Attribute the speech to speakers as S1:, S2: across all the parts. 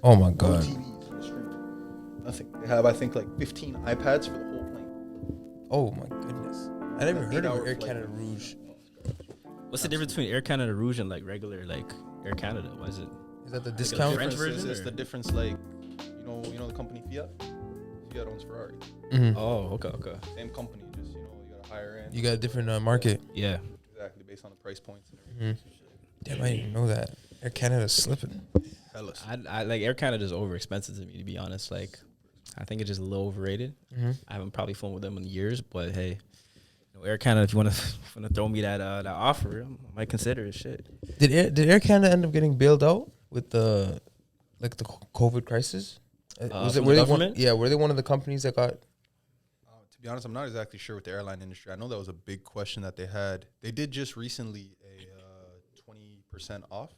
S1: Oh my God.
S2: No TVs for the stream. Nothing. They have, I think, like 15 iPads for the whole plane.
S1: Oh my goodness. I never heard of
S2: 8-hour
S1: Air
S2: flight.
S1: Canada Rouge.
S3: What's the difference between Air Canada Rouge and like regular like Air Canada? Why is it?
S1: Is that the
S3: The
S1: discount?
S3: French
S2: Difference
S3: version,
S2: is
S3: or?
S2: the difference, like, you know the company Fiat? Fiat owns Ferrari.
S1: Mhm.
S3: Oh, okay.
S2: Same company, just, you got a higher end.
S1: You got a different market.
S3: Yeah.
S2: Exactly, based on the price points and everything.
S1: Damn, I didn't even know that. Air Canada's slipping.
S2: Fellas.
S3: I like Air Canada is over expensive to me, to be honest. Like, I think it's just a little overrated. I haven't probably flown with them in years, but hey, Air Canada, if you want to throw me that offer, I might consider it. Shit.
S1: Did Air Canada end up getting bailed out with the COVID crisis? Was it
S3: from
S1: were
S3: the
S1: they one?
S3: government?
S1: Yeah, were they one of the companies that got?
S2: To be honest, I'm not exactly sure with the airline industry. I know that was a big question that they had. They did just recently a 20% off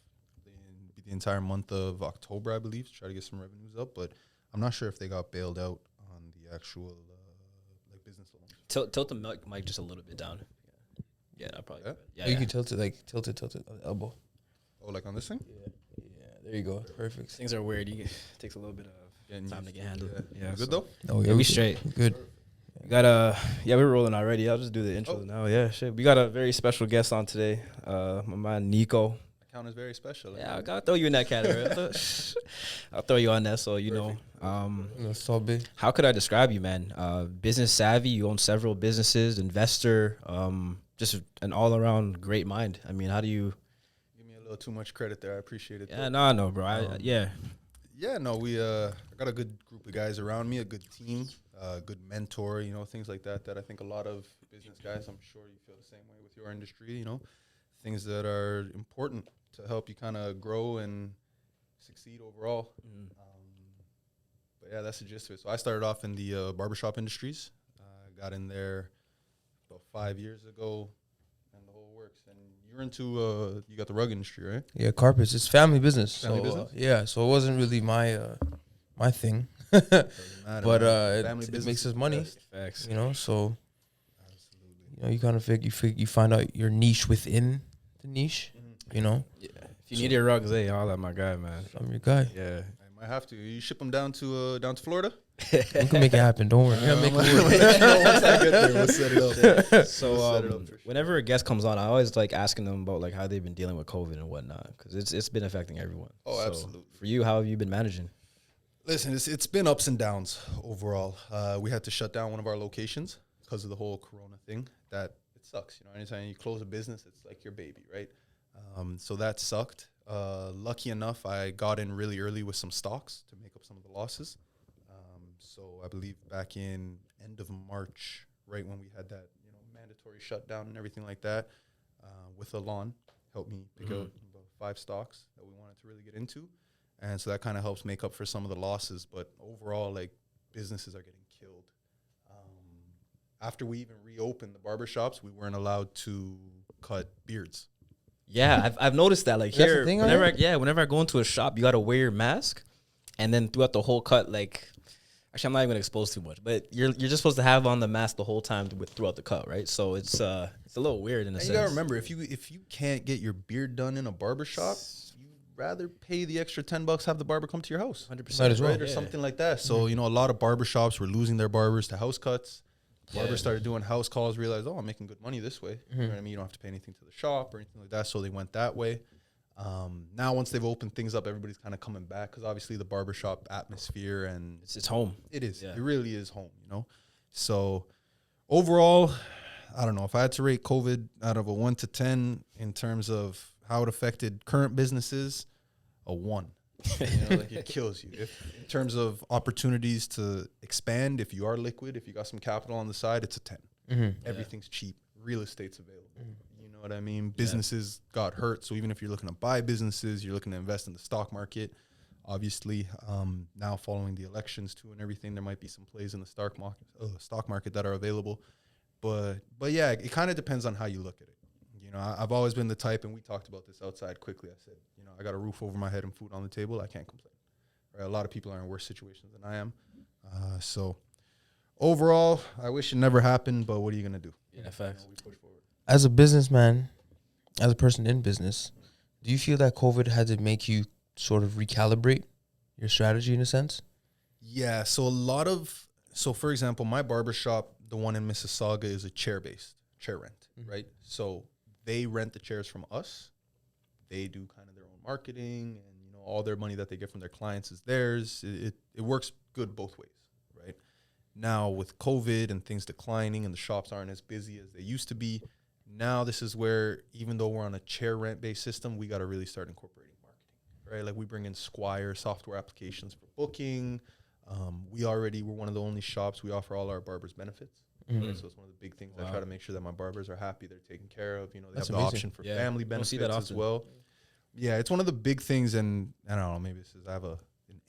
S2: in the entire month of October, I believe, to try to get some revenues up. But I'm not sure if they got bailed out on the actual like business loans.
S3: Tilt the mic just a little bit down. Yeah, that probably.
S2: Yeah?
S3: Yeah,
S1: You can tilt it on the elbow.
S2: Oh, like on this thing?
S1: Yeah, there you go. Perfect.
S3: Things are weird. It takes a little bit of
S2: Getting
S3: time
S2: used
S3: to get handled.
S2: Yeah.
S3: Yeah,
S2: Good
S3: so-
S2: though?
S1: Oh
S3: Yeah, we straight.
S1: Good.
S3: We got we're rolling already. I'll just do the intro now. Yeah, shit. We got a very special guest on today. My man Niko.
S2: Account is very special.
S3: Yeah, I gotta throw you in that category. I'll throw you on that, so you know.
S1: So big.
S3: How could I describe you, man? Business savvy. You own several businesses. Investor. Just an all around great mind. I mean, how do you?
S2: Give me a little too much credit there. I appreciate it.
S3: Yeah, no, bro. Yeah.
S2: Yeah, no, I got a good group of guys around me, a good team, good mentor, things like that I think a lot of business guys, I'm sure you feel the same way with your industry, things that are important to help you kind of grow and succeed overall. But yeah, that's the gist of it. So I started off in the barbershop industries. Got in there about 5 years ago, and the whole works. And you're into, you got the rug industry, right?
S1: Yeah, carpets. It's family business.
S2: Family
S1: so,
S2: business?
S1: yeah, so it wasn't really my thing,
S2: Doesn't matter,
S1: but
S2: man. Family
S1: it
S2: business
S1: makes
S2: is
S1: us
S2: the
S1: money.
S2: best.
S3: Facts.
S1: So
S2: Absolutely.
S1: you kind of you find out your niche within the niche.
S3: Yeah. If you need your rugs, hey, holla at my guy, man.
S1: I'm your guy.
S3: Yeah.
S2: I might have to. You ship them down to Florida?
S1: We can make it happen. Don't worry. We'll make it work.
S2: Once I get there, we'll set it up.
S3: So
S2: Set it up for sure.
S3: whenever a guest comes on, I always like asking them about like how they've been dealing with COVID and whatnot, because it's been affecting everyone.
S2: Oh,
S3: So,
S2: absolutely.
S3: For you, how have you been managing?
S2: Listen, it's been ups and downs overall. We had to shut down one of our locations because of the whole Corona thing. That it sucks. Anytime you close a business, it's like your baby, right? So that sucked. Lucky enough, I got in really early with some stocks to make up some of the losses. So I believe back in end of March, right when we had that mandatory shutdown and everything like that, with Alon, helped me pick out about 5 stocks that we wanted to really get into. And so that kind of helps make up for some of the losses. But overall, like, businesses are getting killed. After we even reopened the barbershops, we weren't allowed to cut beards.
S3: Yeah, I've noticed that. Like
S1: That's
S3: here,
S1: the thing,
S3: whenever I go into a shop, you gotta wear your mask, and then throughout the whole cut, like, actually, I'm not even gonna expose too much, but you're just supposed to have on the mask the whole time throughout the cut, right? So it's a little weird in a
S2: And
S3: sense.
S2: you gotta remember, if you can't get your beard done in a barbershop, you'd rather pay the extra $10, have the barber come to your house,
S3: 100%,
S1: Might as well.
S2: right, or something like that. So a lot of barbershops were losing their barbers to house cuts. Barbers started doing house calls, realized, I'm making good money this way. You know what I mean? You don't have to pay anything to the shop or anything like that. So they went that way. Now, once they've opened things up, everybody's kind of coming back because obviously the barbershop atmosphere and
S3: It's home.
S2: it is.
S3: Yeah.
S2: It really is home, So overall, I don't know. If I had to rate COVID out of a 1 to 10 in terms of how it affected current businesses, a 1. Like it kills you. In terms of opportunities to expand, if you are liquid, if you got some capital on the side, it's a 10. Everything's cheap. Real estate's available. You know what I mean? Businesses got hurt. So even if you're looking to buy businesses, you're looking to invest in the stock market. Obviously, now following the elections too and everything, there might be some plays in the stock market that are available. But yeah, it kind of depends on how you look at it. I've always been the type, and we talked about this outside quickly. I said, I got a roof over my head and food on the table. I can't complain. Right? A lot of people are in worse situations than I am. So overall, I wish it never happened, but what are you going to do?
S3: Yeah, facts.
S2: We push forward.
S1: As a businessman, as a person in business, do you feel that COVID had to make you sort of recalibrate your strategy in a sense?
S2: Yeah, so for example, my barbershop, the one in Mississauga, is a chair rent, right? So they rent the chairs from us. They do kind of their own marketing, and all their money that they get from their clients is theirs. It works good both ways, right? Now with COVID and things declining and the shops aren't as busy as they used to be, now this is where, even though we're on a chair rent based system, we got to really start incorporating marketing, right? Like we bring in Squire software applications for booking. We're one of the only shops, we offer all our barbers benefits. Right? So it's one of the big things. I try to make sure that my barbers are happy, they're taken care of. They
S1: That's
S2: have the
S1: amazing.
S2: option for family benefits as well.
S3: Yeah.
S2: Yeah, it's one of the big things, and I don't know, maybe I have an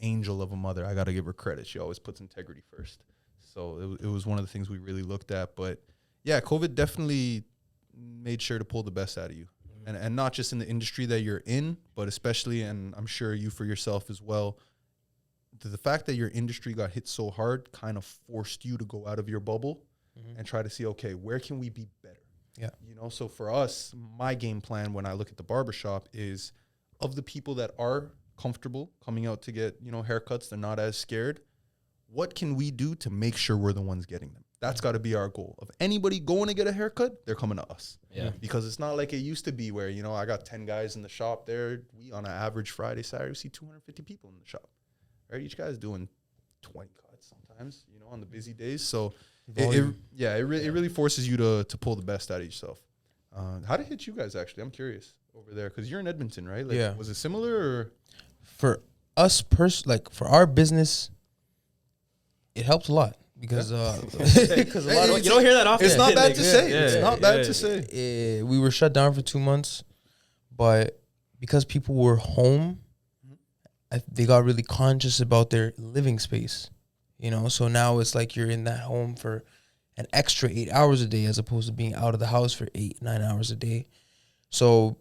S2: angel of a mother. I got to give her credit. She always puts integrity first. So it was one of the things we really looked at. But yeah, COVID definitely made sure to pull the best out of you. And not just in the industry that you're in, but especially, and I'm sure you for yourself as well, the fact that your industry got hit so hard kind of forced you to go out of your bubble and try to see, okay, where can we be better?
S1: Yeah.
S2: So for us, my game plan when I look at the barbershop is, of the people that are comfortable coming out to get, haircuts, they're not as scared. What can we do to make sure we're the ones getting them? That's got to be our goal. Of anybody going to get a haircut, they're coming to us.
S3: Yeah.
S2: Because it's not like it used to be where, I got 10 guys in the shop there. We, on an average Friday, Saturday, we see 250 people in the shop. Right? Each guy's doing 20 cuts sometimes, on the busy days. So it really forces you to pull the best out of yourself. How did it hit you guys, actually? I'm curious over there, because you're in Edmonton, right? Like,
S1: Yeah.
S2: Was it similar, or?
S1: For us, for our business, it helps a lot because because a lot of
S3: You don't hear that often.
S2: It's not bad to say.
S3: Yeah,
S2: It's not bad to say.
S1: we were shut down for 2 months, but because people were home, they got really conscious about their living space, So now it's like you're in that home for an extra 8 hours a day as opposed to being out of the house for 8-9 hours a day. So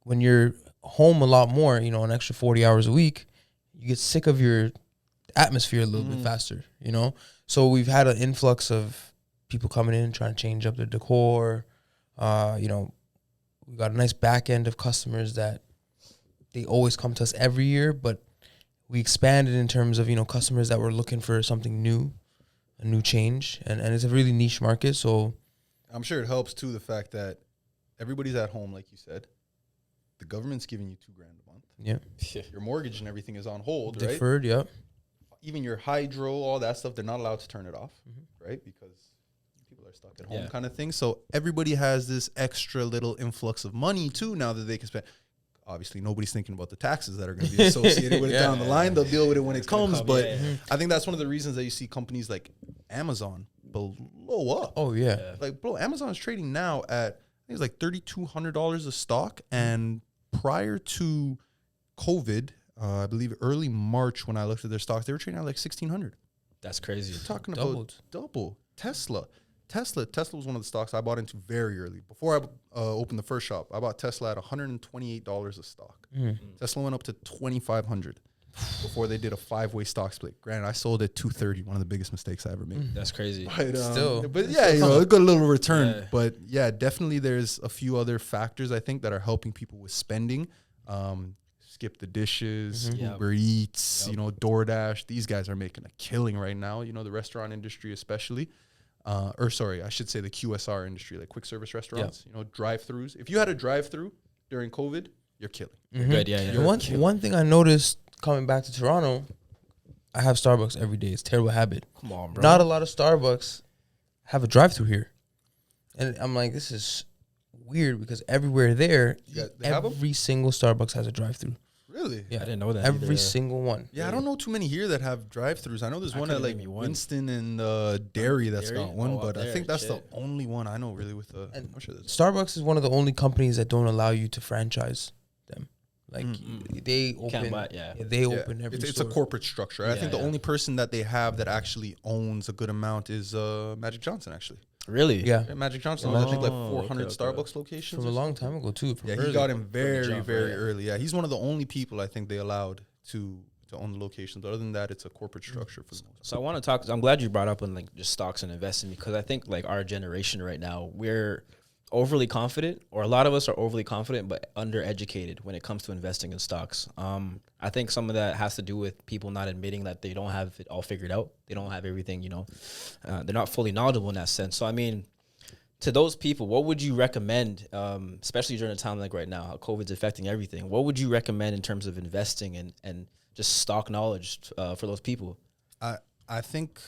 S1: when you're home a lot more, an extra 40 hours a week, you get sick of your atmosphere a little bit faster, So we've had an influx of people coming in trying to change up their decor. We got a nice back end of customers that they always come to us every year, but we expanded in terms of, customers that were looking for something new, a new change. And it's a really niche market. So
S2: I'm sure it helps too, the fact that everybody's at home, like you said. The government's giving you $2,000 a month.
S1: yeah,
S2: Your mortgage and everything is on hold, right?
S1: deferred, yeah.
S2: Even your hydro, all that stuff, they're not allowed to turn it off, right? Because people are stuck at home, kind of thing. So everybody has this extra little influx of money too now that they can spend. Obviously, nobody's thinking about the taxes that are going to be associated with it down the line. They'll deal with it when it comes. But I think that's one of the reasons that you see companies like Amazon blow up.
S1: Oh, yeah.
S2: Amazon's trading now at, I think it's like $3,200 a stock. And prior to COVID, I believe early March when I looked at their stocks, they were trading at like $1,600.
S3: That's crazy.
S2: You're talking
S1: Doubled.
S2: about double. Tesla was one of the stocks I bought into very early. Before I opened the first shop, I bought Tesla at $128 a stock. Tesla went up to $2,500 before they did a 5-way stock split. Granted, I sold at $230, one of the biggest mistakes I ever made.
S3: That's crazy.
S2: But, it got a little return.
S3: Yeah.
S2: But yeah, definitely there's a few other factors I think that are helping people with spending. Skip the dishes, Uber Eats, DoorDash. These guys are making a killing right now. The restaurant industry especially. I should say the QSR industry, like quick service restaurants, drive-throughs. If you had a drive-through during COVID, you're killing.
S3: Good, yeah.
S1: One thing I noticed coming back to Toronto, I have Starbucks every day. It's a terrible habit.
S3: Come on, bro.
S1: Not a lot of Starbucks have a drive-through here. And I'm like, this is weird because everywhere there, every single Starbucks has a drive-through.
S2: Really?
S1: Yeah,
S3: I didn't know that.
S1: Every single one.
S2: Yeah, I don't know too many here that have drive-throughs. I know there's one at like Winston and Derry that's got one, but I think that's the only one I know really with the. I'm sure
S1: Starbucks is one of the only companies that don't allow you to franchise them. Like they open, they open every.
S2: It's a corporate structure. I think the only person that they have that actually owns a good amount is Magic Johnson, actually.
S3: Really?
S1: Yeah.
S2: Magic Johnson owns, I think, like 400 Starbucks locations.
S1: From a long time ago, too.
S2: Yeah, he got him very, very early. Yeah, he's one of the only people I think they allowed to own the locations. Other than that, it's a corporate structure for the most part.
S3: So I want to talk. I'm glad you brought up on like just stocks and investing, because I think like our generation right now, we're overly confident, or a lot of us are overly confident but undereducated when it comes to investing in stocks. I think some of that has to do with people not admitting that they don't have it all figured out. They don't have everything, they're not fully knowledgeable in that sense. So, I mean, to those people, what would you recommend, especially during a time like right now, how COVID's affecting everything? What would you recommend in terms of investing and just stock knowledge for those people?
S2: I think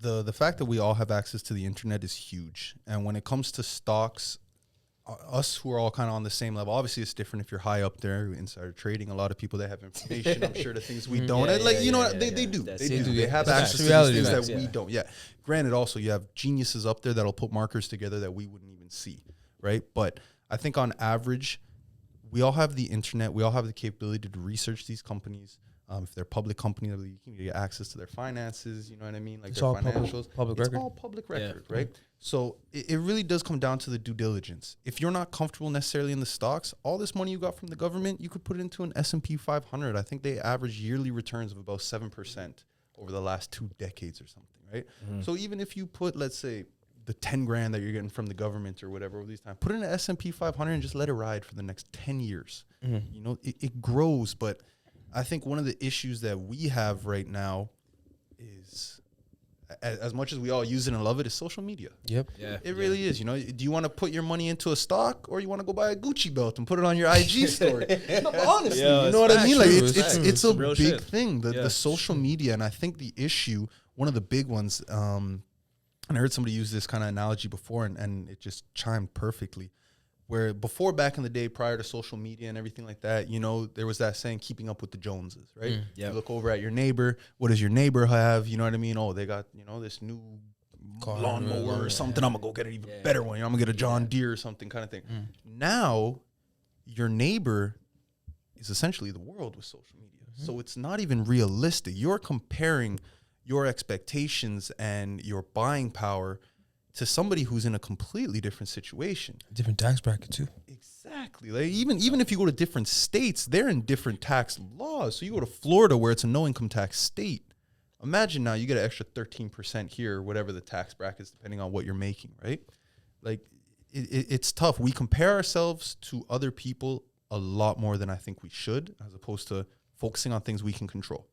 S2: the fact that we all have access to the internet is huge. And when it comes to stocks, us who are all kind of on the same level, obviously it's different if you're high up there, insider trading. A lot of people that have information, I'm sure the things we don't. They do. They have access to these things that we don't. Yeah. Granted, also you have geniuses up there that'll put markers together that we wouldn't even see, right? But I think on average, we all have the internet. We all have the capability to research these companies. If they're public companies, you can get access to their finances. You know what I mean? Like
S1: it's
S2: their
S1: all
S2: financials.
S1: Public
S2: it's
S1: record.
S2: all public record, right? So it really does come down to the due diligence. If you're not comfortable necessarily in the stocks, all this money you got from the government, you could put it into an S&P 500. I think they average yearly returns of about 7% over the last 2 decades or something, right? So even if you put, let's say, the 10 grand that you're getting from the government or whatever over these times, put it in an S&P 500 and just let it ride for the next 10 years. You know, it grows, but I think one of the issues that we have right now is, as much as we all use it and love it, is social media.
S1: Yep.
S2: Yeah. It really is. You know, do you want to put your money into a stock, or you want to go buy a Gucci belt and put it on your IG story? No, honestly, you know what I mean? Like it's a big thing, the social media. And I think the issue, one of the big ones, and I heard somebody use this kind of analogy before, and it just chimed perfectly. Where before, back in the day, prior to social media and everything like that, you know, there was that saying, keeping up with the Joneses, right? You look over at your neighbor. What does your neighbor have? You know what I mean? Oh, they got, you know, this new lawnmower or something. I'm going to go get an even better one. You know, I'm going to get a John Deere or something kind of thing. Now, your neighbor is essentially the world with social media. So it's not even realistic. You're comparing your expectations and your buying power to somebody who's in a completely different situation.
S1: Different tax bracket too.
S2: Exactly. Like even if you go to different states, they're in different tax laws. So you go to Florida where it's a no income tax state. Imagine now you get an extra 13% here, whatever the tax bracket is, depending on what you're making, right? Like it's tough. We compare ourselves to other people a lot more than I think we should, as opposed to focusing on things we can control.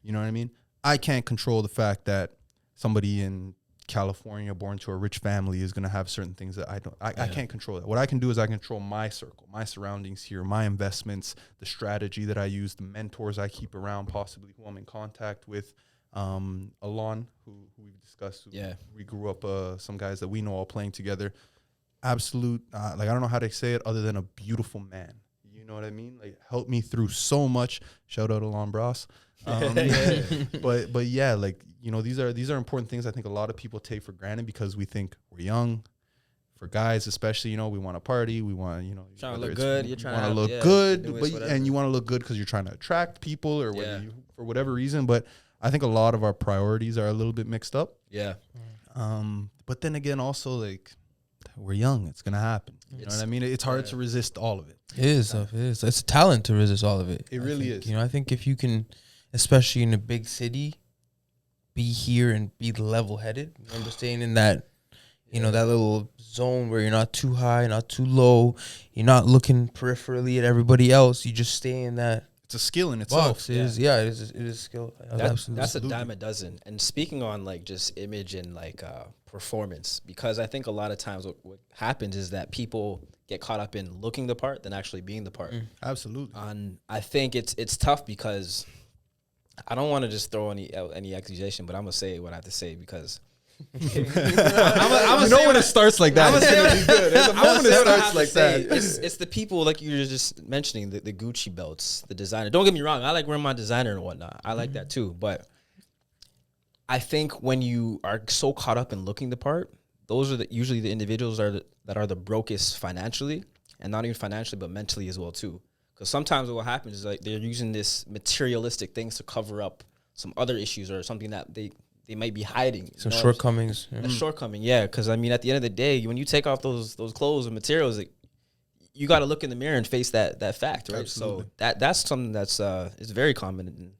S2: You know what I mean? I can't control the fact that somebody in California born to a rich family is going to have certain things that I can't control that. What I can do is I control my circle, my surroundings here, my investments, the strategy that I use, the mentors I keep around, possibly who I'm in contact with. Alon, who we've discussed, we grew up, some guys that we know all playing together. Absolute, like I don't know how to say it other than a beautiful man. You know what I mean? Like helped me through so much. Shout out Alon Bros. But yeah, like, you know, these are important things I think a lot of people take for granted because we think we're young. For guys especially, you know, we want to party, we want, you know,
S3: trying to look good. You're trying to
S2: look good, and you want to look good because you're trying to attract people or for whatever reason. But I think a lot of our priorities are a little bit mixed up.
S3: Yeah.
S2: But then again, also like we're young, it's gonna happen. You know what I mean? It's hard to resist all of it.
S1: It is. It's a talent to resist all of it.
S2: It really is.
S1: You know, I think if you can, especially in a big city, be here and be level-headed. Remember staying in that, you know, that little zone where you're not too high, not too low. You're not looking peripherally at everybody else. You just stay in that.
S2: It's a skill in itself.
S1: Box. It is a skill.
S3: That's a dime a dozen. And speaking on like just image and like performance, because I think a lot of times what happens is that people get caught up in looking the part than actually being the part.
S2: Absolutely.
S3: And I think it's tough because I don't want to just throw any accusation, but I'm gonna say what I have to say because
S2: I'm when it starts like that, it's gonna be good. There's a moment it starts like that.
S3: It's the people like you were just mentioning, the Gucci belts, the designer. Don't get me wrong, I like wearing my designer and whatnot. I like that too, but I think when you are so caught up in looking the part, those are usually the individuals that are the brokest financially, and not even financially, but mentally as well too. Because sometimes what happens is like they're using this materialistic things to cover up some other issues or something that they might be hiding.
S1: Some shortcomings.
S3: A shortcoming, yeah. Because I mean, at the end of the day, when you take off those clothes and materials, you got to look in the mirror and face that fact, right?
S2: Absolutely.
S3: So that's something that's is very common. And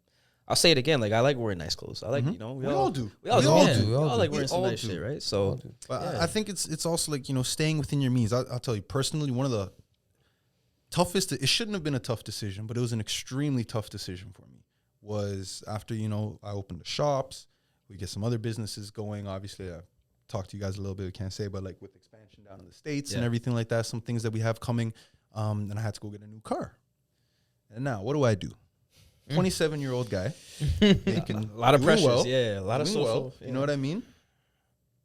S3: I'll say it again. Like I like wearing nice clothes. I like
S2: Mhm.
S3: you know
S2: We all do.
S3: We all
S2: We
S3: do.
S2: all
S3: Yeah.
S2: do.
S3: We all like
S2: We
S3: wearing some
S2: all
S3: nice
S2: do.
S3: shit, right? So
S2: But
S3: yeah.
S2: I think it's also like, you know, staying within your means. I'll tell you personally, one of the toughest, it shouldn't have been a tough decision, but it was an extremely tough decision for me, was after, you know, I opened the shops, we get some other businesses going. Obviously, I talked to you guys a little bit, I can't say, but like with expansion down in the States and everything like that, some things that we have coming, and I had to go get a new car. And now, what do? 27-year-old guy, making
S3: a lot of
S2: doing
S3: pressures.
S2: well,
S3: Yeah, a lot of
S2: doing
S3: social.
S2: well, you know what I mean?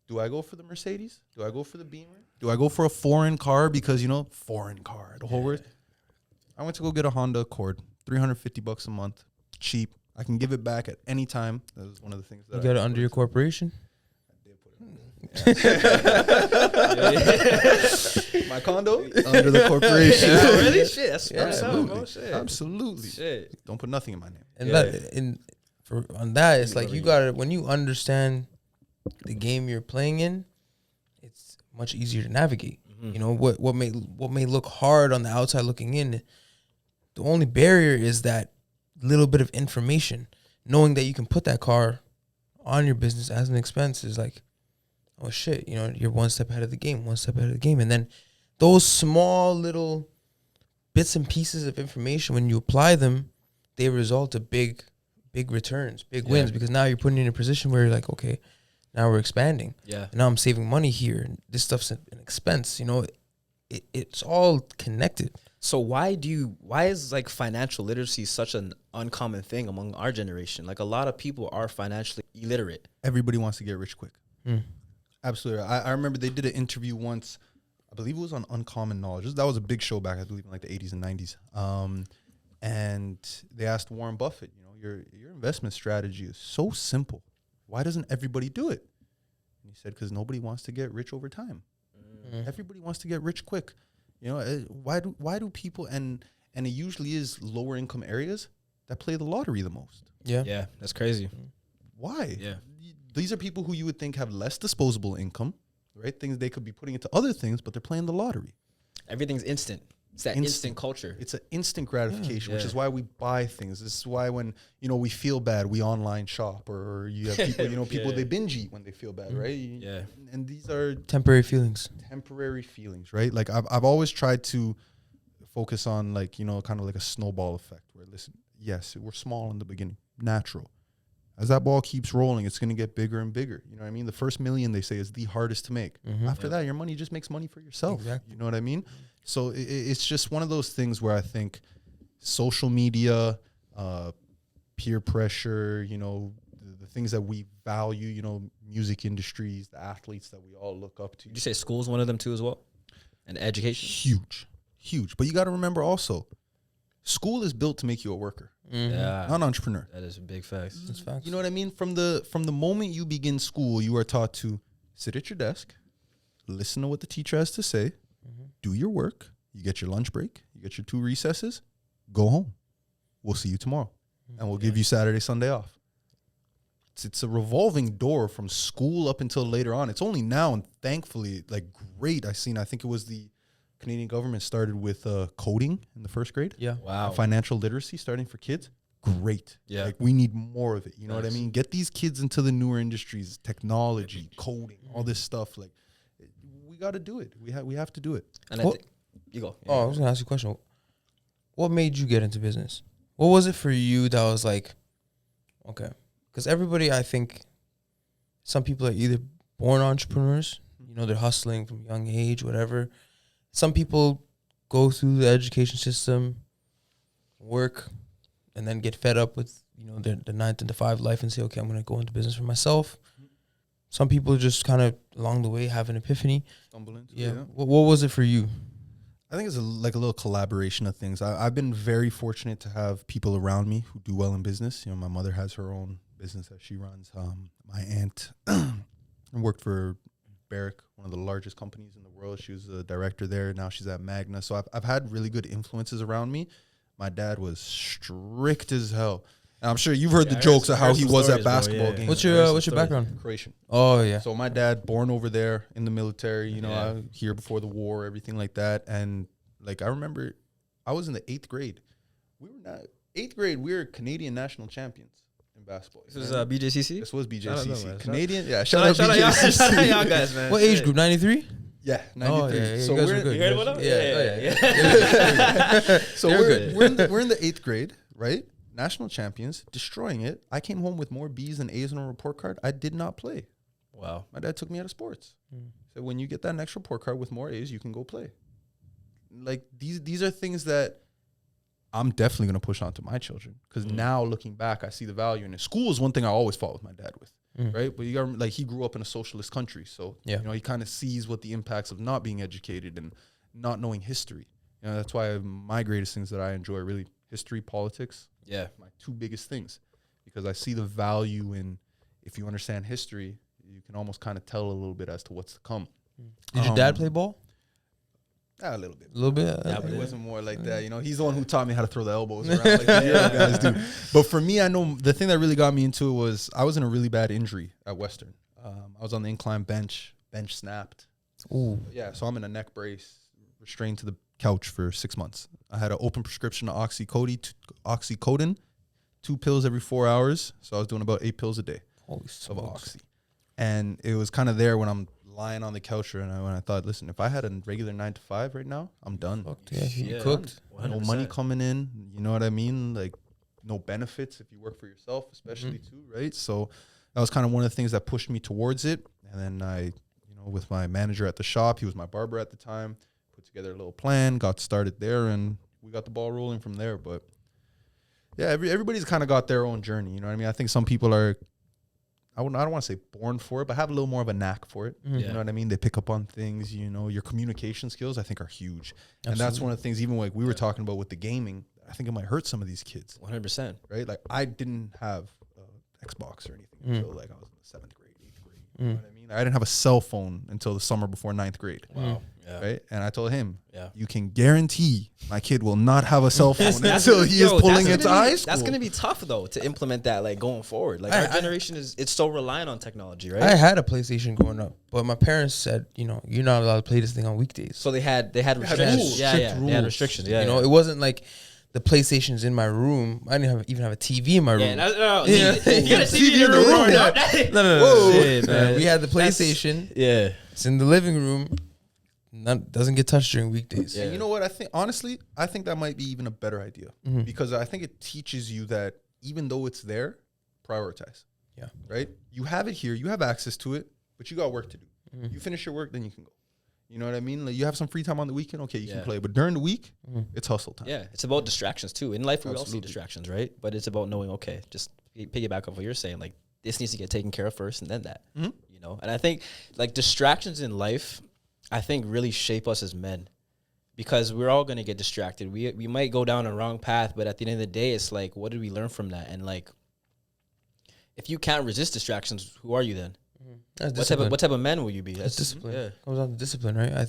S2: Do I go for the Mercedes? Do I go for the Beamer? Do I go for a foreign car? Because, you know, foreign car, the whole word. I went to go get a Honda Accord, $350 a month, cheap. I can give it back at any time. That was one of the things that
S1: You got it under your corporation?
S2: My condo under the corporation.
S3: Yeah, really? Shit, that's
S2: Absolutely.
S3: bro. Shit.
S2: Absolutely.
S3: Shit.
S2: Don't put nothing in my name.
S1: And
S3: Yeah.
S1: on that, it's like you gotta, when you understand the game you're playing in, it's much easier to navigate. You know, what may look hard on the outside looking in, the only barrier is that little bit of information. Knowing that you can put that car on your business as an expense is like, oh shit, you know, you're one step ahead of the game, And then those small little bits and pieces of information, when you apply them, they result to big returns, big wins, because now you're putting in a position where you're like, okay, now we're expanding.
S3: Yeah.
S1: And now I'm saving money here. And this stuff's an expense. You know, it's all connected.
S3: So why is like financial literacy such an uncommon thing among our generation? Like a lot of people are financially illiterate.
S2: Everybody wants to get rich quick. Absolutely. I remember they did an interview once, I believe it was on Uncommon Knowledge. That was a big show back, I believe, in like the 80s and 90s. And they asked Warren Buffett, you know, your investment strategy is so simple. Why doesn't everybody do it? And he said, because nobody wants to get rich over time. Everybody wants to get rich quick. You know, why do people, and it usually is lower income areas that play the lottery the most.
S3: Yeah, that's crazy.
S2: Why?
S3: Yeah.
S2: These are people who you would think have less disposable income, right? Things they could be putting into other things, but they're playing the lottery.
S3: Everything's instant. It's that instant culture.
S2: It's an instant gratification, which
S3: Yeah.
S2: is why we buy things. This is why when, you know, we feel bad, we online shop, or you have people, you know, people, they binge eat when they feel bad, right?
S3: Yeah.
S2: And these are
S1: Temporary feelings.
S2: temporary feelings, right? Like I've always tried to focus on, like, you know, kind of like a snowball effect where, listen, yes, we're small in the beginning, natural. As that ball keeps rolling, it's going to get bigger and bigger. You know what I mean? The first million, they say, is the hardest to make. After that, your money just makes money for yourself.
S1: Exactly.
S2: You know what I mean? So it's just one of those things where I think social media, peer pressure, you know, the things that we value, you know, music industries, the athletes that we all look up to.
S3: Did you say school's one of them too as well? And education?
S2: Huge. But you got to remember also, school is built to make you a worker,
S3: Yeah.
S2: not an entrepreneur.
S3: That is a big fact.
S1: That's facts.
S2: You know what I mean? From the moment you begin school, you are taught to sit at your desk, listen to what the teacher has to say, do your work, you get your lunch break, you get your 2 recesses, go home. We'll see you tomorrow. And we'll give you Saturday, Sunday off. It's a revolving door from school up until later on. It's only now, and thankfully, like, great. I think it was the Canadian government started with coding in the 1st grade.
S1: Yeah.
S3: Wow.
S2: Financial literacy starting for kids. Great.
S3: Yeah.
S2: Like, we need more of it. You know what I
S3: Nice.
S2: mean? Get these kids into the newer industries, technology, coding, all this stuff. Like, we got to do it. We have to do it.
S3: And
S1: What-
S3: you go.
S1: Oh, I was gonna ask you a question. What made you get into business? What was it for you that was like, okay? Because everybody, I think, some people are either born entrepreneurs, you know, they're hustling from a young age, whatever. Some people go through the education system, work, and then get fed up with, you know, the 9 to 5 life and say, okay, I'm gonna go into business for myself. Some people just kind of along the way have an epiphany.
S2: Stumble into
S1: Yeah. What was it for you?
S2: I think it's like a little collaboration of things. I've been very fortunate to have people around me who do well in business. You know, my mother has her own business that she runs. My aunt worked for Barrick, one of the largest companies in the world. She was a director there. Now she's at Magna. So I've had really good influences around me. My dad was strict as hell. And I'm sure you've heard the jokes of how he was at basketball games.
S1: What's your background?
S2: Croatian.
S1: Oh yeah.
S2: So my dad, born over there in the military, you know, here before the war, everything like that. And like, I remember I was in the 8th grade. 8th grade, we were Canadian national champions. in basketball.
S3: This was BJCC.
S2: This was
S3: Shout out
S2: BJCC.
S3: them, man.
S2: Canadian. Yeah,
S3: Shout out
S2: BJCC.
S3: shout out y'all guys, man.
S1: What age
S3: Shit.
S1: group? 93.
S2: Yeah, 93.
S1: Oh, yeah,
S2: So
S1: you guys
S2: we're
S1: were good.
S3: You heard about them?
S1: Yeah.
S2: so we're in the 8th grade, right? National champions, destroying it. I came home with more B's than A's on a report card. I did not play.
S3: Wow.
S2: My dad took me out of sports. So when you get that next report card with more A's, you can go play. Like these are things that I'm definitely going to push on to my children, because now looking back, I see the value in it. School is one thing I always fought with my dad with, right? But you got, like, he grew up in a socialist country, so you know, he kind of sees what the impacts of not being educated and not knowing history. You know, that's why my greatest things that I enjoy really history, politics.
S3: Yeah,
S2: my 2 biggest things, because I see the value in, if you understand history, you can almost kind of tell a little bit as to what's to come.
S1: Did your dad play ball?
S2: A little bit.
S1: A little bit.
S2: Yeah, but it wasn't more like that. You know, he's the one who taught me how to throw the elbows around like the other guys do. But for me, I know the thing that really got me into it was I was in a really bad injury at Western. I was on the incline bench snapped.
S1: Ooh.
S2: Yeah, so I'm in a neck brace, restrained to the couch for 6 months. I had an open prescription of oxycodone, 2 pills every 4 hours. So I was doing about 8 pills a day of oxy. And it was kind of there when I'm lying on the couch, and when I thought, listen, if I had a regular 9 to 5 right now, I'm done.
S1: You cooked.
S3: 100%.
S2: No money coming in, you know what I mean? Like, no benefits if you work for yourself, especially too, right? So that was kind of one of the things that pushed me towards it. And then I, you know, with my manager at the shop, he was my barber at the time, put together a little plan, got started there, and we got the ball rolling from there. But yeah, everybody's kind of got their own journey, you know what I mean? I think some people are, I don't want to say born for it, but have a little more of a knack for it. You know what I mean? They pick up on things, you know, your communication skills, I think, are huge. Absolutely. And that's one of the things, even like we were talking about with the gaming, I think it might hurt some of these kids.
S3: 100%.
S2: Right? Like, I didn't have Xbox or anything until like I was in the 7th grade, 8th grade. You know what I mean? I didn't have a cell phone until the summer before 9th grade.
S3: Wow. Yeah.
S2: Right? And I told him, you can guarantee my kid will not have a cell phone until he is
S3: Yo,
S2: pulling into high school.
S3: That's going to be tough, though, to implement that, like, going forward. Like, our generation it's so reliant on technology, right?
S1: I had a PlayStation growing up, but my parents said, you know, you're not allowed to play this thing on weekdays.
S3: So they had restrictions.
S2: rules.
S3: Yeah,
S1: Strict
S3: they had
S1: rules.
S3: restrictions. Yeah,
S1: You know, it wasn't like the PlayStation's in my room. I didn't even have a TV in my room.
S3: you got a
S1: Yeah.
S3: TV in your room.
S1: No.
S3: Shit, man.
S1: We had the PlayStation.
S3: Yeah.
S1: It's in the living room. Doesn't get touched during weekdays.
S2: And you know what? I think, honestly, I think that might be even a better idea, because I think it teaches you that even though it's there, prioritize.
S1: Yeah.
S2: Right? You have it here. You have access to it, but you got work to do. You finish your work, then you can go. You know what I mean? Like, you have some free time on the weekend, okay, you can play. But during the week, it's hustle time.
S3: Yeah, it's about distractions, too. In life, we all see
S2: Absolutely.
S3: distractions, right? But it's about knowing, okay, just piggyback off what you're saying. Like, this needs to get taken care of first and then that. You know? And I think, like, distractions in life, I think, really shape us as men, because we're all going to get distracted. We might go down a wrong path, but at the end of the day, it's like, what did we learn from that? And, like, if you can't resist distractions, who are you then? What type of man will you be?
S1: That's discipline.
S3: Yeah.
S1: Comes down to discipline, right? I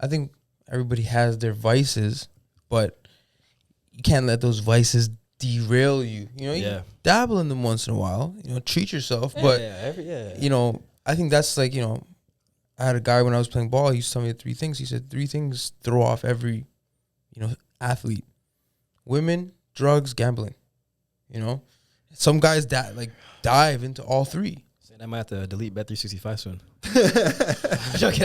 S1: think everybody has their vices, but you can't let those vices derail you. You know, you dabble in them once in a while. You know, treat yourself. But you know, I think that's like, you know, I had a guy when I was playing ball. He used to tell me 3 things. He said 3 things throw off every, you know, athlete: women, drugs, gambling. You know, some guys dive into all 3.
S3: I might have to delete Bet365 soon. I'm joking.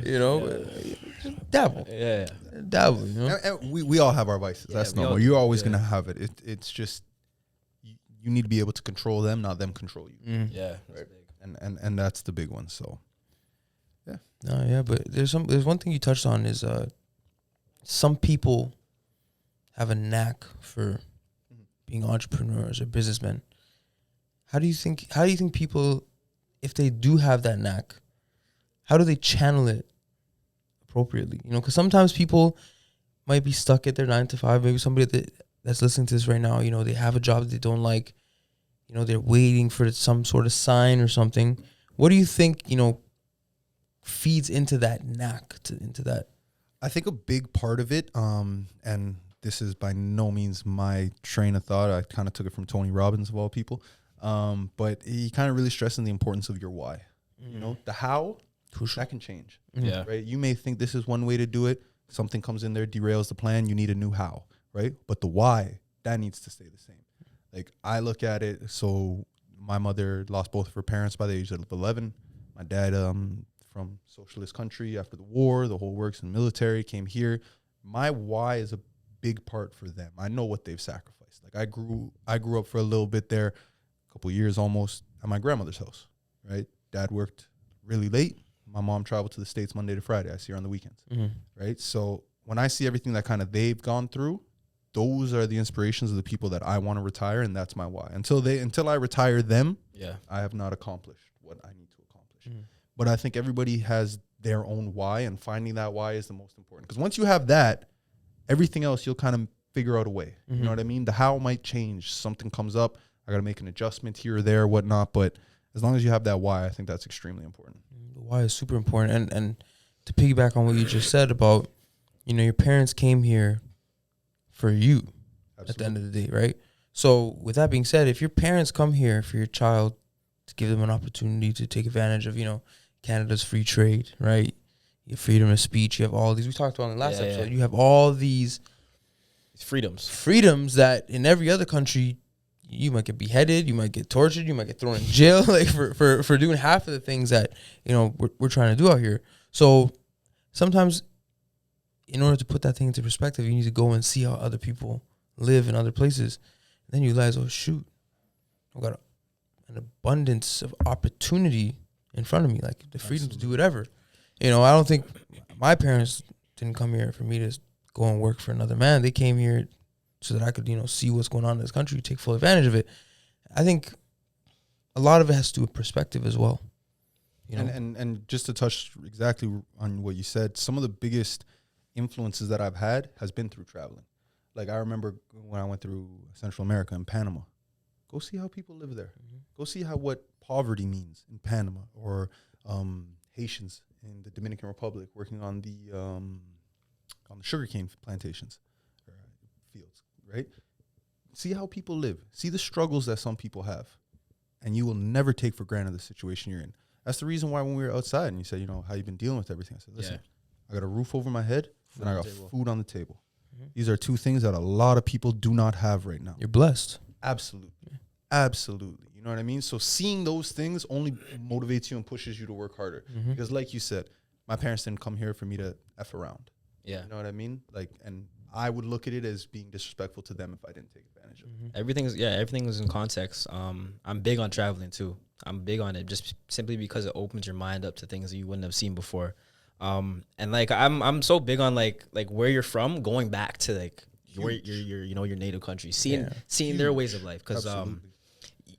S1: You know, dabble.
S3: Yeah.
S1: Dabble, you know?
S2: And we all have our vices. That's normal. You're always going to have it. It's just, you need to be able to control them, not them control you.
S3: Yeah.
S2: Right. And that's the big one. So, yeah.
S1: No, yeah, but there's one thing you touched on is some people have a knack for being entrepreneurs or businessmen. How do you think people, if they do have that knack, how do they channel it appropriately? You know, because sometimes people might be stuck at their 9 to 5. Maybe somebody that's listening to this right now, you know, they have a job that they don't like. You know, they're waiting for some sort of sign or something. What do you think, you know, feeds into that knack, into that?
S2: I think a big part of it, and this is by no means my train of thought. I kind of took it from Tony Robbins, of all people. But he kind of really stressing the importance of your why. You know, the how, that can change.
S3: Yeah.
S2: Right? You may think this is one way to do it. Something comes in there, derails the plan. You need a new how, right? But the why, that needs to stay the same. Like, I look at it, so my mother lost both of her parents by the age of 11. My dad, from socialist country after the war, the whole works in the military, came here. My why is a big part for them. I know what they've sacrificed. Like, I grew up for a little bit there, a couple years almost, at my grandmother's house, right? Dad worked really late. My mom traveled to the States Monday to Friday. I see her on the weekends, right? So when I see everything that kind of they've gone through, those are the inspirations of the people that I want to retire, and that's my why. Until I retire them, I have not accomplished what I need to accomplish. But I think everybody has their own why, and finding that why is the most important. Because once you have that, everything else you'll kind of figure out a way. You know what I mean? The how might change. Something comes up, I got to make an adjustment here or there, whatnot. But as long as you have that why, I think that's extremely important.
S1: The why is super important. And to piggyback on what you just said about, your parents came here for you. Absolutely. At the end of the day, right? So with that being said, if your parents come here for your child to give them an opportunity to take advantage of, Canada's free trade, right? You have freedom of speech. You have all these. We talked about in the last episode. Yeah. You have all these freedoms that in every other country, you might get beheaded, you might get tortured, you might get thrown in jail, like for doing half of the things that we're trying to do out here. So sometimes, in order to put that thing into perspective, you need to go and see how other people live in other places. And then you realize, oh shoot, I've got an abundance of opportunity in front of me, like the freedom to do whatever. I don't think my parents didn't come here for me to go and work for another man. They came here so that I could, see what's going on in this country, take full advantage of it. I think a lot of it has to do with perspective as well.
S2: And just to touch exactly on what you said, some of the biggest influences that I've had has been through traveling. Like, I remember when I went through Central America and Panama. Go see how people live there. Go see what poverty means in Panama, or Haitians in the Dominican Republic working on the sugarcane plantations or fields, right? See how people live. See the struggles that some people have, and you will never take for granted the situation you're in. That's the reason why when we were outside and you said, how you been dealing with everything, I said, listen, I got a roof over my head and I got food on the table. These are two things that a lot of people do not have right now.
S1: You're blessed.
S2: Absolutely. Absolutely. You know what I mean? So seeing those things only motivates you and pushes you to work harder. Because like you said, my parents didn't come here for me to F around. Yeah. You know what I mean? Like, and I would look at it as being disrespectful to them if I didn't take advantage of it.
S3: Everything is in context. I'm big on traveling too. I'm big on it just simply because it opens your mind up to things that you wouldn't have seen before. And like I'm so big on like where you're from, going back to like your your native country, seeing their ways of life, because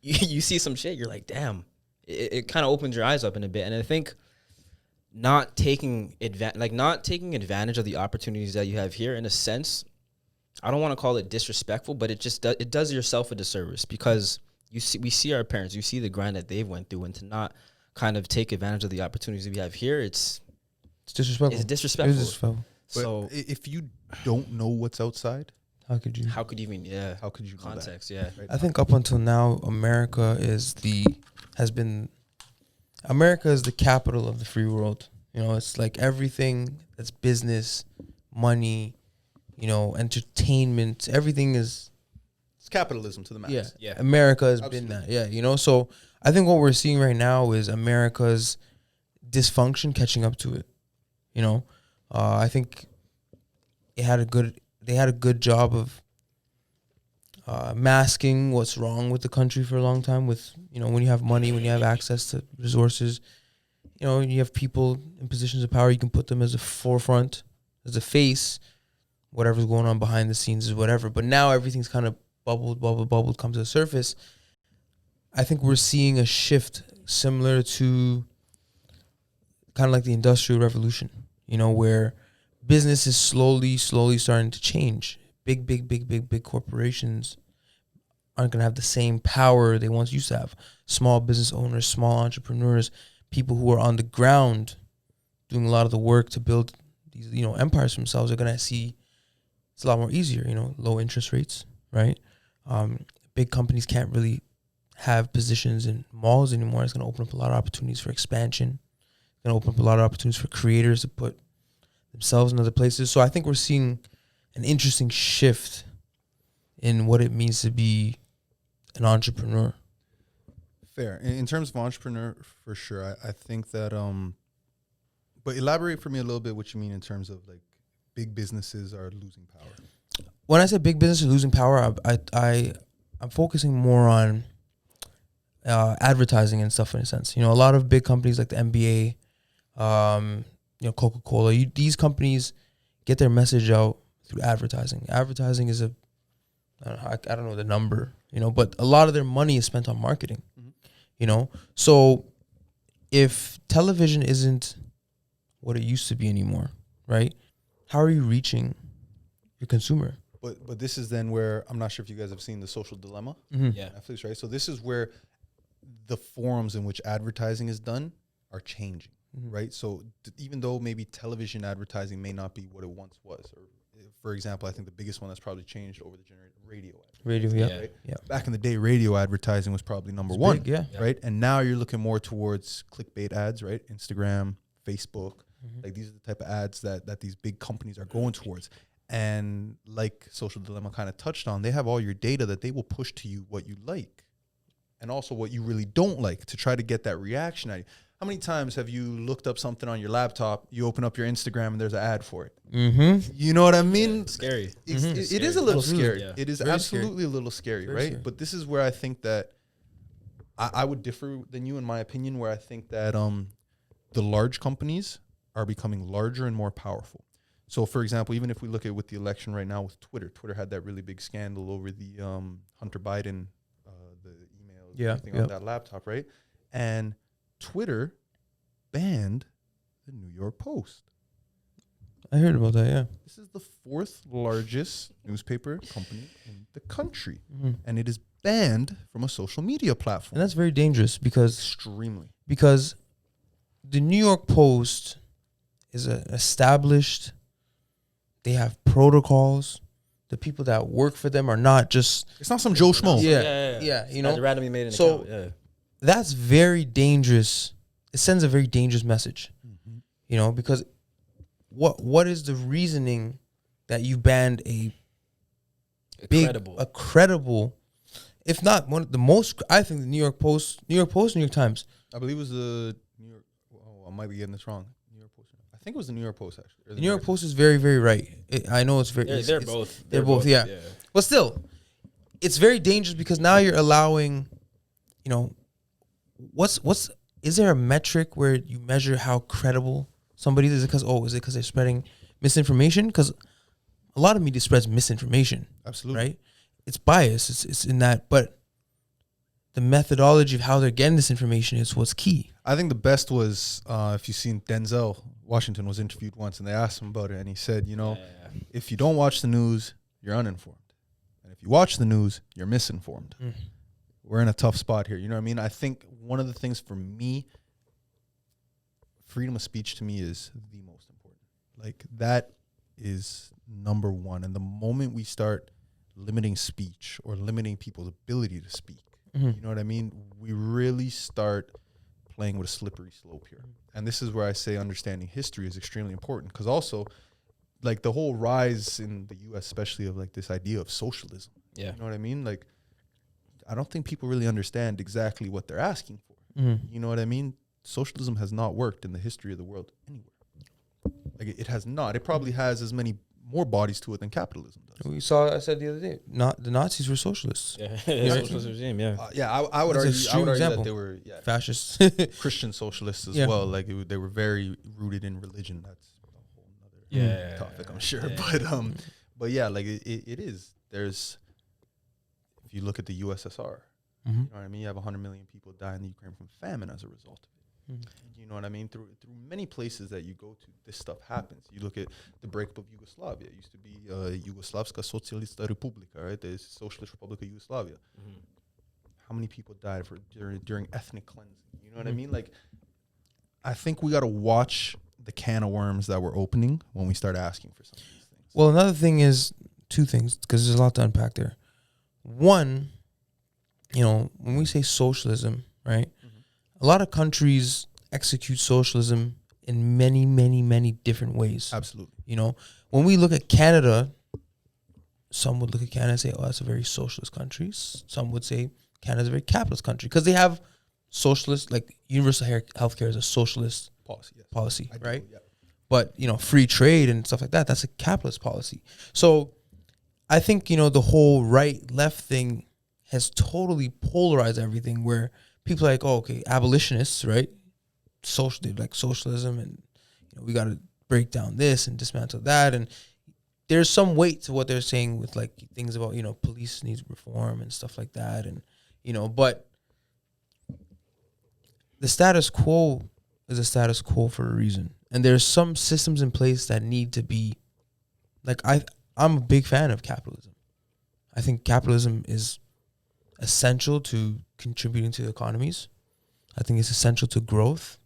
S3: you see some shit, you're like, damn, it kind of opens your eyes up in a bit. And I think not taking advantage of the opportunities that you have here, in a sense, I don't want to call it disrespectful, but it does yourself a disservice, because we see our parents, you see the grind that they've went through, and to not kind of take advantage of the opportunities that we have here, it's disrespectful. It's disrespectful. So
S2: if you don't know what's outside,
S3: how could you even
S2: how could you
S3: context?
S2: Know
S3: that?
S2: Right?
S1: I think up until now, America is the capital of the free world. It's like everything that's business, money, entertainment, everything is.
S2: It's capitalism to the max.
S1: Yeah. America has been that. Yeah. So I think what we're seeing right now is America's dysfunction catching up to it. I think they had a good job of masking what's wrong with the country for a long time. With when you have money, when you have access to resources, you have people in positions of power, you can put them as a forefront, as a face. Whatever's going on behind the scenes is whatever. But now everything's kind of bubbled, comes to the surface. I think we're seeing a shift similar to kind of like the Industrial Revolution, where business is slowly starting to change. Big corporations aren't going to have the same power they once used to have. Small business owners, small entrepreneurs, people who are on the ground doing a lot of the work to build these, empires for themselves, are going to see it's a lot more easier, low interest rates, right? Big companies can't really have positions in malls anymore. It's going to open up a lot of opportunities for expansion. It's going to open up a lot of opportunities for creators to put themselves in other places. So I think we're seeing an interesting shift in what it means to be an entrepreneur.
S2: Fair. In terms of entrepreneur, for sure. I think that, but elaborate for me a little bit what you mean in terms of like big businesses are losing power.
S1: When I say big business is losing power, I'm focusing more on advertising and stuff in a sense. You know, a lot of big companies like the NBA, you know, Coca-Cola, these companies get their message out through advertising. Advertising is I don't know the number, you know, but a lot of their money is spent on marketing, you know. So if television isn't what it used to be anymore, right? How are you reaching your consumer?
S2: But this is then where, I'm not sure if you guys have seen The Social Dilemma.
S3: Yeah.
S2: Netflix, right? So this is where the forums in which advertising is done are changing, right? So even though maybe television advertising may not be what it once was, or for example, I think the biggest one that's probably changed over the generation, radio.
S1: Radio, yeah.
S2: Right?
S1: Yeah.
S2: Back in the day, radio advertising was probably number
S1: It's
S2: one,
S1: big, yeah.
S2: right? And now you're looking more towards clickbait ads, right? Instagram, Facebook. Like these are the type of ads that these big companies are going towards. And like Social Dilemma kind of touched on, they have all your data that they will push to you what you like and also what you really don't like to try to get that reaction out of you. How many times have you looked up something on your laptop, you open up your Instagram and there's an ad for it? You know what I mean?
S3: Yeah, scary.
S2: It is a little scary.
S3: Yeah.
S2: It is
S1: Very
S2: absolutely a little scary,
S1: Very
S2: right?
S1: scary.
S2: But this is where I think that I would differ than you in my opinion, where I think that the large companies are becoming larger and more powerful. So, for example, even if we look at with the election right now with Twitter had that really big scandal over the Hunter Biden, the emails, and everything on that laptop, right? And Twitter banned the New York Post.
S1: I heard about that, yeah.
S2: This is the fourth largest newspaper company in the country, and it is banned from a social media platform.
S1: And that's very dangerous because
S2: Extremely.
S1: the New York Post is established. They have protocols. The people that work for them are not just.
S2: It's not some Joe Schmo.
S1: Yeah, you know.
S3: randomly made an
S1: So-
S3: account. Yeah.
S1: That's very dangerous. It sends a very dangerous message, you know, because what is the reasoning that you banned a credible, if not one of the most, I think the New York Post, New York Times.
S2: I believe it was the New York. Oh, I might be getting this wrong. New York Post. I think it was the New York Post actually. Or
S1: The New York Post is very, very right. I know it's very.
S3: They're both.
S1: They're both, yeah. But still, it's very dangerous because now you're allowing, you know, is there a metric where you measure how credible somebody is? Is it because they're spreading misinformation? Because a lot of media spreads misinformation.
S2: Absolutely.
S1: Right? It's bias. It's in that, but the methodology of how they're getting this information is what's key.
S2: I think the best was if you've seen Denzel Washington was interviewed once and they asked him about it and he said, you know, if you don't watch the news, you're uninformed. And if you watch the news, you're misinformed. We're in a tough spot here. You know what I mean? I think one of the things for me, freedom of speech to me is the most important. Like that is number one. And the moment we start limiting speech or limiting people's ability to speak, you know what I mean? We really start playing with a slippery slope here. And this is where I say understanding history is extremely important because also like the whole rise in the US, especially of like this idea of socialism.
S3: Yeah.
S2: You know what I mean? Like, I don't think people really understand exactly what they're asking for. You know what I mean? Socialism has not worked in the history of the world anywhere. Like it has not. It probably has as many more bodies to it than capitalism does.
S1: I said the other day, not the Nazis were socialists.
S3: Yeah. Socialist regime. Yeah.
S2: I would
S1: That's
S2: argue,
S1: an
S2: I
S1: extreme
S2: would argue
S1: example.
S2: that they were
S1: Fascists.
S2: Christian socialists as
S1: Yeah.
S2: well. Like they were very rooted in religion. That's a whole nother topic, I'm sure. But yeah, like it is. There's, if you look at the USSR, you know what I mean? You have 100 million people die in the Ukraine from famine as a result of it. You know what I mean? Through many places that you go to, this stuff happens. You look at the breakup of Yugoslavia. It used to be Jugoslavska Socialista Republika, right? The Socialist Republic of Yugoslavia. How many people died during ethnic cleansing? You know what I mean? Like, I think we got to watch the can of worms that we're opening when we start asking for some of these things.
S1: Well, another thing is two things because there's a lot to unpack there. One, you know, when we say socialism, right? A lot of countries execute socialism in many, many, many different ways.
S2: Absolutely.
S1: You know, when we look at Canada, some would look at Canada and say, oh, that's a very socialist country. Some would say Canada's a very capitalist country because they have socialist, like universal healthcare is a socialist policy, right?
S2: Yeah.
S1: But, free trade and stuff like that, that's a capitalist policy. So I think, the whole right-left thing has totally polarized everything where people are like, oh, okay, abolitionists, right? They like socialism and, we got to break down this and dismantle that. And there's some weight to what they're saying with like things about, police needs reform and stuff like that. And, but the status quo is a status quo for a reason. And there's some systems in place that need to be, like, I'm a big fan of capitalism. I think capitalism is essential to contributing to economies. I think it's essential to growth,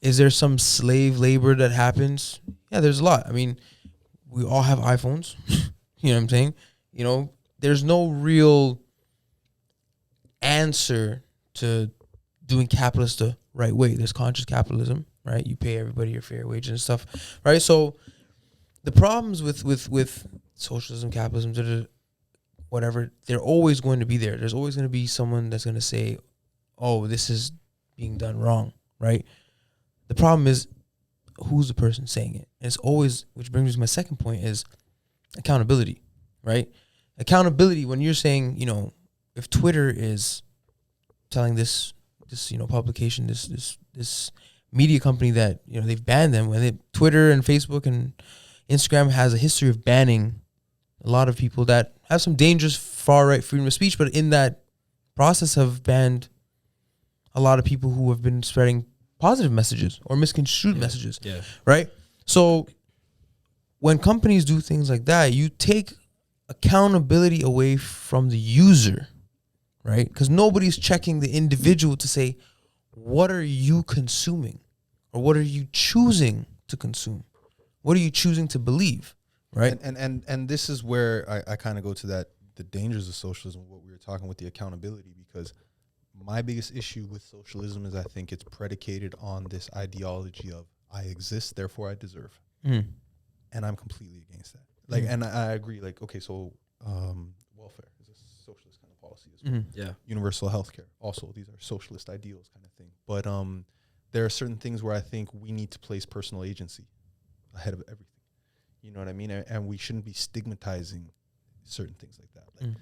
S1: Is there some slave labor that happens? Yeah, there's a lot. I mean, we all have iPhones. You know what I'm saying? There's no real answer to doing capitalist the right way. There's conscious capitalism, right? You pay everybody your fair wage and stuff, right? So the problems with socialism, capitalism, whatever, they're always going to be there. There's always going to be someone that's going to say, oh, this is being done wrong, right? The problem is who's the person saying it. And it's always, which brings me to my second point, is accountability, right? Accountability, when you're saying, if Twitter is telling this publication, this media company that, they've banned them, when Twitter and Facebook and Instagram has a history of banning a lot of people that have some dangerous far-right freedom of speech, but in that process have banned a lot of people who have been spreading positive messages or misconstrued messages, right? So when companies do things like that, you take accountability away from the user, right? Because nobody's checking the individual to say, what are you consuming? Or what are you choosing to consume? What are you choosing to believe, right?
S2: And this is where I kind of go to that, the dangers of socialism, what we were talking with the accountability, because my biggest issue with socialism is I think it's predicated on this ideology of I exist, therefore I deserve. And I'm completely against that. Like, and I agree, like, okay, so welfare is a socialist kind of policy as well.
S3: Yeah.
S2: Universal healthcare, also, these are socialist ideals kind of thing. But there are certain things where I think we need to place personal agency ahead of everything. You know what I mean? And we shouldn't be stigmatizing certain things like that. Like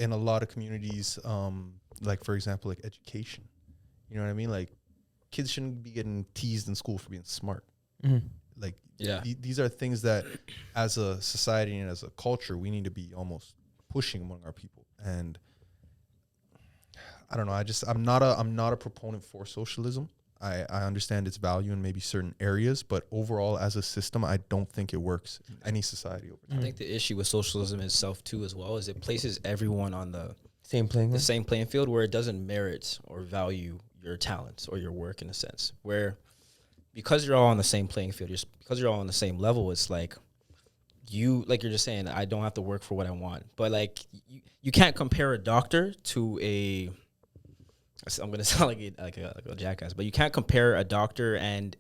S2: in a lot of communities, like, for example, like education, you know what I mean? Like, kids shouldn't be getting teased in school for being smart. Like, these are things that as a society and as a culture, we need to be almost pushing among our people. And I don't know. I'm not a proponent for socialism. I understand its value in maybe certain areas, but overall as a system, I don't think it works in any society over time.
S3: I think the issue with socialism itself too, as well, is it places everyone on the
S1: same playing
S3: field where it doesn't merit or value your talents or your work, in a sense, where because you're all on the same playing field, because you're all on the same level, it's like you're just saying, I don't have to work for what I want. But like you can't compare a doctor to I'm going to sound like a jackass, but you can't compare a doctor and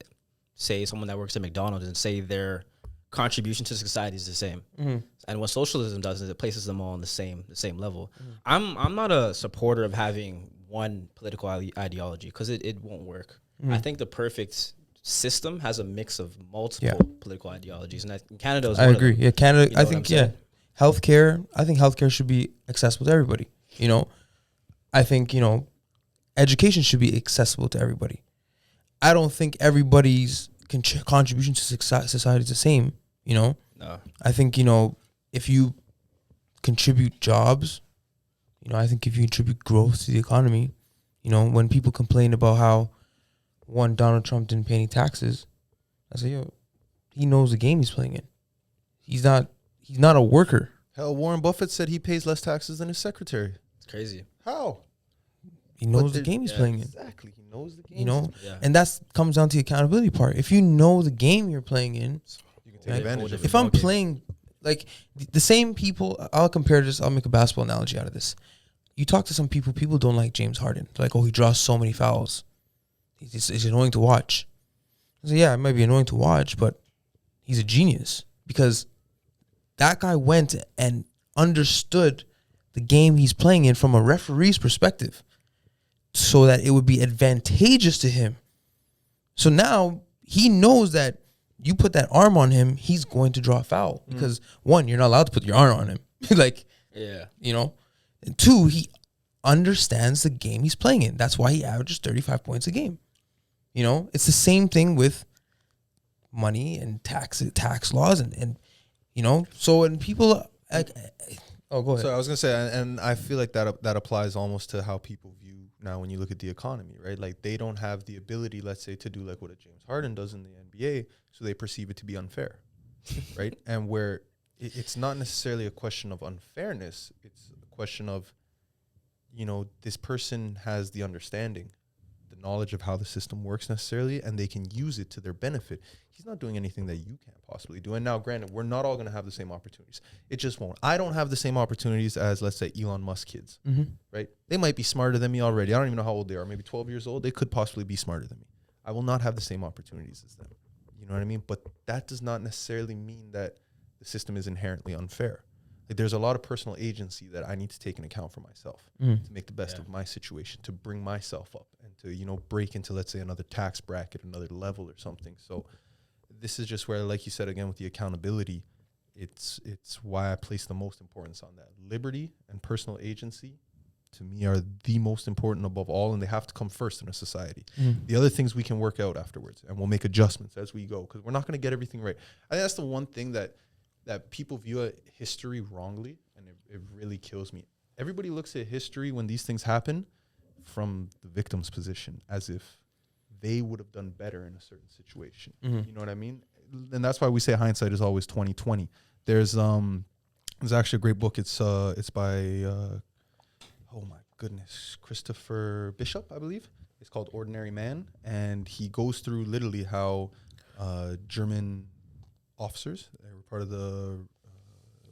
S3: say someone that works at McDonald's and say their contribution to society is the same. And what socialism does is it places them all on the same level. I'm not a supporter of having one political ideology because it won't work. I think the perfect system has a mix of multiple political ideologies, and Canada is
S1: I agree. Yeah, Canada.
S3: I think
S1: healthcare. I think healthcare should be accessible to everybody. I think education should be accessible to everybody. I don't think everybody's contribution to society is the same. No. I think if you contribute jobs, I think if you contribute growth to the economy, when people complain about how Donald Trump didn't pay any taxes, I say, he knows the game he's playing in. He's not a worker.
S2: Hell, Warren Buffett said he pays less taxes than his secretary.
S3: It's crazy.
S2: How?
S1: He knows the game he's playing in.
S2: Exactly. He knows the game.
S1: And that comes down to the accountability part. If you know the game you're playing in,
S2: you can take advantage of it.
S1: If I'm playing, like, the same people, I'll make a basketball analogy out of this. You talk to some people don't like James Harden. They're like, he draws so many fouls. It's annoying to watch. I say, it might be annoying to watch, but he's a genius because that guy went and understood the game he's playing in from a referee's perspective so that it would be advantageous to him. So now he knows that you put that arm on him, he's going to draw a foul because one, you're not allowed to put your arm on him. Like, you know, and two, he understands the game he's playing in. That's why he averages 35 points a game. You know, it's the same thing with money and tax laws and you know, so when people oh, go ahead.
S2: So I was gonna say, and I feel like that applies almost to how people view now when you look at the economy, right? Like they don't have the ability, let's say, to do like what a James Harden does in the NBA, so they perceive it to be unfair, right? And where it's not necessarily a question of unfairness, it's a question of, you know, this person has the understanding, the knowledge of how the system works necessarily, and they can use it to their benefit. He's not doing anything that you can't possibly do. And now, granted, we're not all going to have the same opportunities. It just won't. I don't have the same opportunities as, let's say, Elon Musk kids, right? They might be smarter than me already. I don't even know how old they are. Maybe 12 years old. They could possibly be smarter than me. I will not have the same opportunities as them. You know what I mean? But that does not necessarily mean that the system is inherently unfair. Like there's a lot of personal agency that I need to take into account for myself to make the best of my situation, to bring myself up and to, you know, break into, let's say, another tax bracket, another level or something. So this is just where, like you said, again, with the accountability, it's why I place the most importance on that. Liberty and personal agency, to me, are the most important above all, and they have to come first in a society. The other things we can work out afterwards, and we'll make adjustments as we go, because we're not going to get everything right. I think that's the one thing that people view history wrongly, and it really kills me. Everybody looks at history when these things happen from the victim's position, as if they would have done better in a certain situation. You know what I mean? And that's why we say hindsight is always 20/20. There's actually a great book. It's by oh my goodness, Christopher Bishop, I believe. It's called Ordinary Man, and he goes through literally how German officers, they were part of the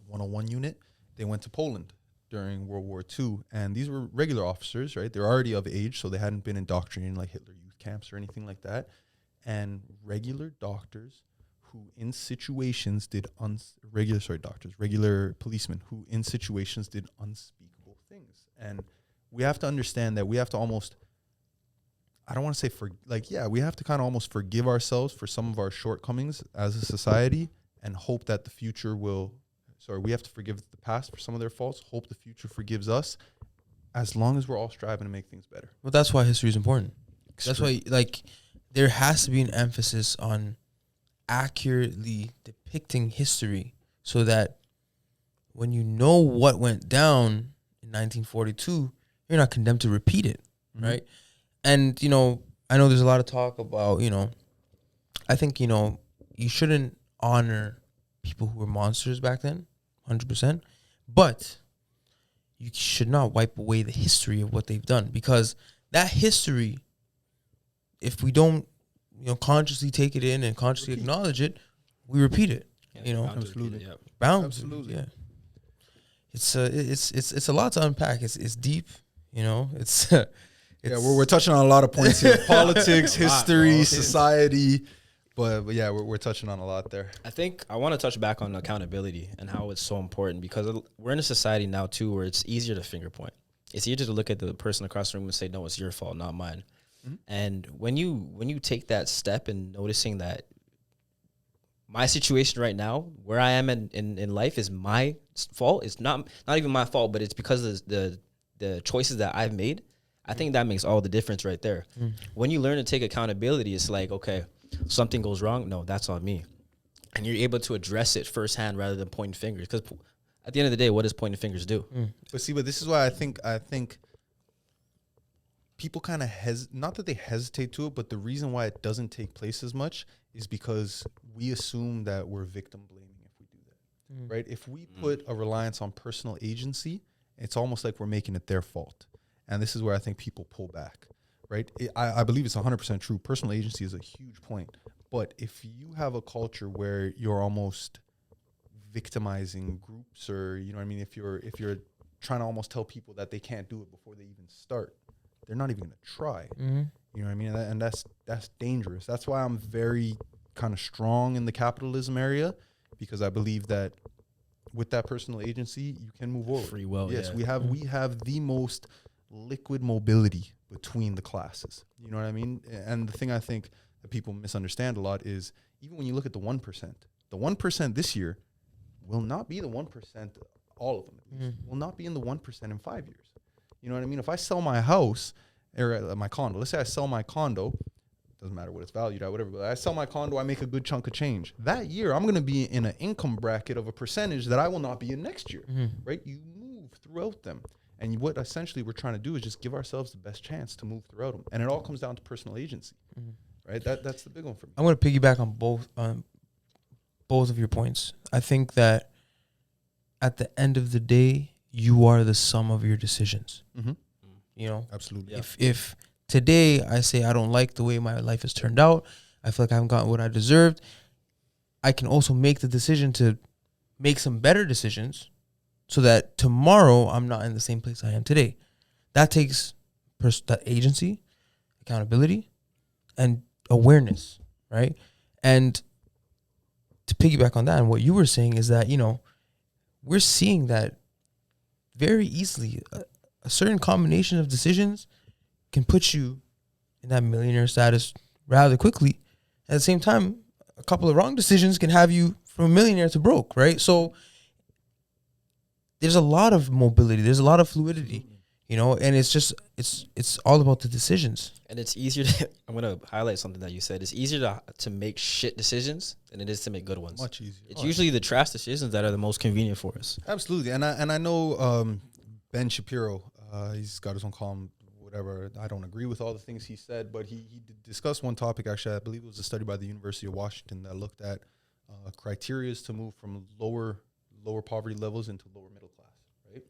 S2: 101 unit, they went to Poland during World War II, and these were regular officers, right? They're already of age, so they hadn't been indoctrinated in like Hitler youth camps or anything like that, and regular doctors who in situations did regular policemen who in situations did unspeakable things. And we have to understand that we have to almost, I don't want to say we have to kind of almost forgive ourselves for some of our shortcomings as a society and hope that the future we have to forgive the past for some of their faults, hope the future forgives us, as long as we're all striving to make things better.
S1: Well, that's why history is important. That's why, like, there has to be an emphasis on accurately depicting history so that when you know what went down in 1942, you're not condemned to repeat it, right? And, you know, I know there's a lot of talk about, you know, I think, you know, you shouldn't honor people who were monsters back then, 100%. But you should not wipe away the history of what they've done, because that history, if we don't, you know, consciously take it in and consciously acknowledge it, we repeat it. Yeah, you know,
S2: absolutely,
S1: absolutely, yeah. It's a lot to unpack. It's deep, you know.
S2: Yeah, we're touching on a lot of points here: politics, history, society. But yeah, we're touching on a lot there.
S3: I think I want to touch back on accountability and how it's so important, because we're in a society now too where it's easier to finger point. It's easier to look at the person across the room and say, "No, it's your fault, not mine." And when you take that step and noticing that my situation right now, where I am in life, is my fault. It's not even my fault, but it's because of the choices that I've made. I think that makes all the difference right there. When you learn to take accountability, it's like, okay, something goes wrong. No, that's on me. And you're able to address it firsthand rather than pointing fingers. Because at the end of the day, what does pointing fingers do?
S2: But this is why I think people kind of not that they hesitate to it, but the reason why it doesn't take place as much is because we assume that we're victim blaming if we do that, right? If we put a reliance on personal agency, it's almost like we're making it their fault. And this is where I think people pull back, right? I believe it's 100% true. Personal agency is a huge point. But if you have a culture where you're almost victimizing groups, or, you know what I mean, if you're trying to almost tell people that they can't do it before they even start, they're not even going to try. You know what I mean? And that's dangerous. That's why I'm very kind of strong in the capitalism area, because I believe that with that personal agency, you can move over.
S3: Free will.
S2: Yes,
S3: Yeah.
S2: we have the most liquid mobility between the classes. You know what I mean? And the thing I think that people misunderstand a lot is even when you look at the 1% this year will not be the 1%, all of them will not be in the 1% in 5 years. You know what I mean? If I sell my house or my condo, let's say I sell my condo, doesn't matter what it's valued at, whatever, but I sell my condo, I make a good chunk of change. That year, I'm going to be in an income bracket of a percentage that I will not be in next year, right? You move throughout them. And what essentially we're trying to do is just give ourselves the best chance to move throughout them. And it all comes down to personal agency, right? That's the big one for me.
S1: I'm going to piggyback on both of your points. I think that at the end of the day, you are the sum of your decisions. You know,
S2: Absolutely.
S3: Yeah.
S1: if today I say I don't like the way my life has turned out, I feel like I haven't gotten what I deserved, I can also make the decision to make some better decisions so that tomorrow I'm not in the same place I am today. That takes that agency, accountability, and awareness, right? And to piggyback on that, and what you were saying is that, you know, we're seeing that very easily. A certain combination of decisions can put you in that millionaire status rather quickly. At the same time, a couple of wrong decisions can have you from a millionaire to broke, right? So there's a lot of mobility. There's a lot of fluidity, you know, and it's all about the decisions.
S3: And it's easier to, I'm going to highlight something that you said. It's easier to make shit decisions than it is to make good ones.
S2: Much easier.
S3: It's usually the trash decisions that are the most convenient for us.
S2: Absolutely. And I know Ben Shapiro, he's got his own column, whatever. I don't agree with all the things he said, but he discussed one topic, actually. I believe it was a study by the University of Washington that looked at criteria to move from lower poverty levels into lower middle class, right?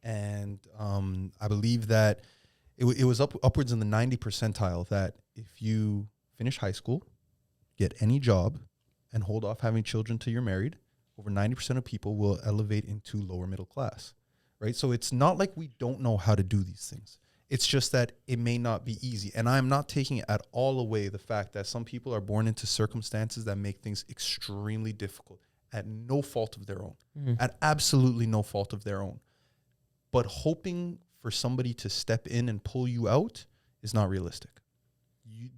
S2: And I believe that it was upwards in the 90 percentile that if you finish high school, get any job, and hold off having children till you're married, over 90% of people will elevate into lower middle class. Right? So it's not like we don't know how to do these things. It's just that it may not be easy. And I'm not taking at all away the fact that some people are born into circumstances that make things extremely difficult at no fault of their own, at absolutely no fault of their own. But hoping for somebody to step in and pull you out is not realistic.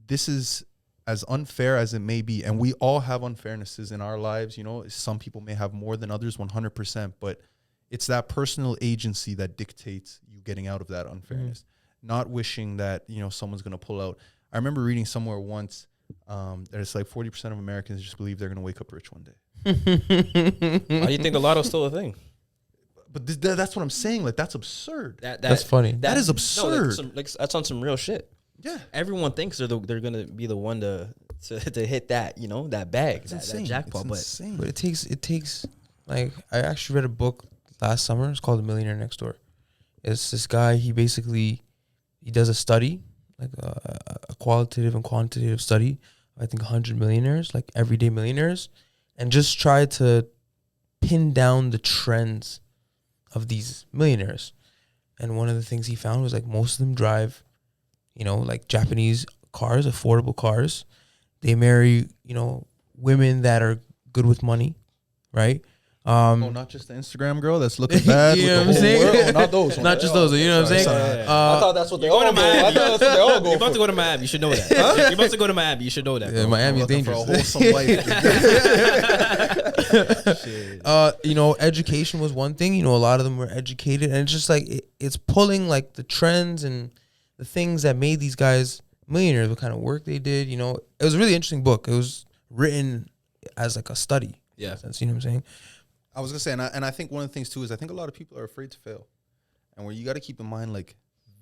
S2: This is as unfair as it may be. And we all have unfairnesses in our lives. You know, some people may have more than others, 100%, but it's that personal agency that dictates you getting out of that unfairness, not wishing that, you know, someone's going to pull out. I remember reading somewhere once that it's like 40% of Americans just believe they're going to wake up rich one day.
S3: Why do you think the lotto's still a thing?
S2: But that's what I'm saying. Like, that's absurd.
S1: That's funny.
S2: That is absurd.
S3: No, that's on some real shit.
S2: Yeah.
S3: Everyone thinks they're going to be the one to hit that, you know, that bag,
S2: It's
S3: that
S2: insane.
S3: jackpot.
S2: It's insane.
S1: But it takes like, I actually read a book last summer. It's called The Millionaire Next Door. It's this guy, he does a study, like a qualitative and quantitative study, I think 100 millionaires, like everyday millionaires, and just try to pin down the trends of these millionaires. And one of the things he found was like most of them drive, you know, like Japanese cars, affordable cars. They marry, you know, women that are good with money, right?
S2: Not just the Instagram girl that's looking bad.
S1: You know
S2: with
S1: what
S2: the
S1: I'm
S2: whole
S1: saying?
S2: world. Not those.
S1: Not just those, you know what I'm saying?
S2: Sorry.
S3: I thought that's what they all go. I thought that's what they all go. You're about to go to Miami. You should know that. You're about to go to Miami. You should know that.
S1: Yeah, Miami's
S2: Looking for
S1: dangerous.
S2: a wholesome life.
S1: You know, education was one thing. You know, a lot of them were educated, and it's just like it's pulling like the trends and the things that made these guys millionaires, what kind of work they did. You know, it was a really interesting book. It was written as like a study.
S3: Yeah.
S1: In a sense, you know what I'm saying?
S2: I was gonna say, and I think one of the things too is I think a lot of people are afraid to fail, and where you got to keep in mind, like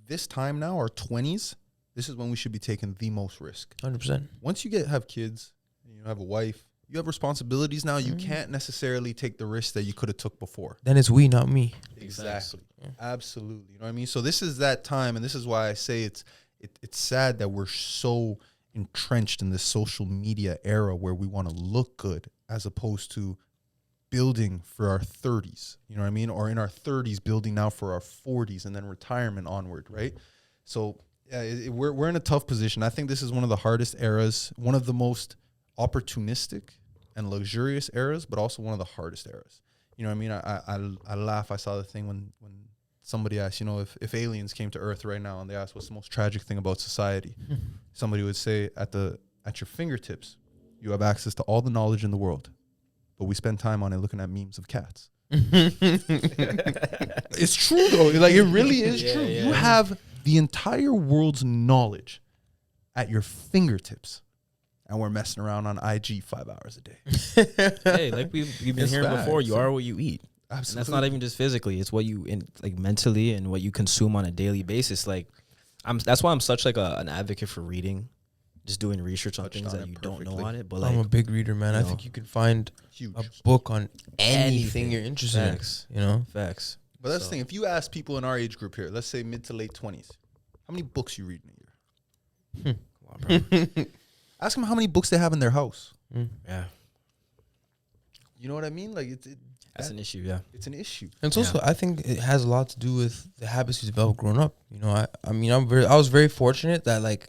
S2: this time now, our 20s, this is when we should be taking the most risk.
S1: 100%.
S2: Once you have kids, you have a wife, you have responsibilities now. You can't necessarily take the risk that you could have took before.
S1: Then it's we, not me.
S2: Exactly, absolutely. You know what I mean? So this is that time, and this is why I say it's sad that we're so entrenched in this social media era where we want to look good as opposed to building for our 30s, you know what I mean? Or in our 30s, building now for our 40s and then retirement onward, right? So we're in a tough position. I think this is one of the hardest eras, one of the most opportunistic and luxurious eras, but also one of the hardest eras. You know what I mean? I laugh. I saw the thing when somebody asked, you know, if aliens came to Earth right now and they asked what's the most tragic thing about society, somebody would say at your fingertips, you have access to all the knowledge in the world, but we spend time on it looking at memes of cats. It's true though. Like, it really is true. Yeah. You have the entire world's knowledge at your fingertips, and we're messing around on IG 5 hours a day.
S3: Hey, like we've been hearing before, you are what you eat. Absolutely. And that's not even just physically; it's what you like mentally and what you consume on a daily basis. Like, that's why I'm such like an advocate for reading, just doing research on things that you don't know on it. But like,
S1: I'm a big reader, man. I think you can find a book on anything you're interested in. You know,
S3: facts.
S2: But that's the thing. If you ask people in our age group here, let's say mid to late 20s, how many books you read in a year? Come on, bro. Ask them how many books they have in their house.
S3: Yeah.
S2: You know what I mean? Like,
S3: that's an issue. Yeah,
S2: it's an issue.
S1: And it's also, I think it has a lot to do with the habits you develop growing up. You know, I mean, I was very fortunate that like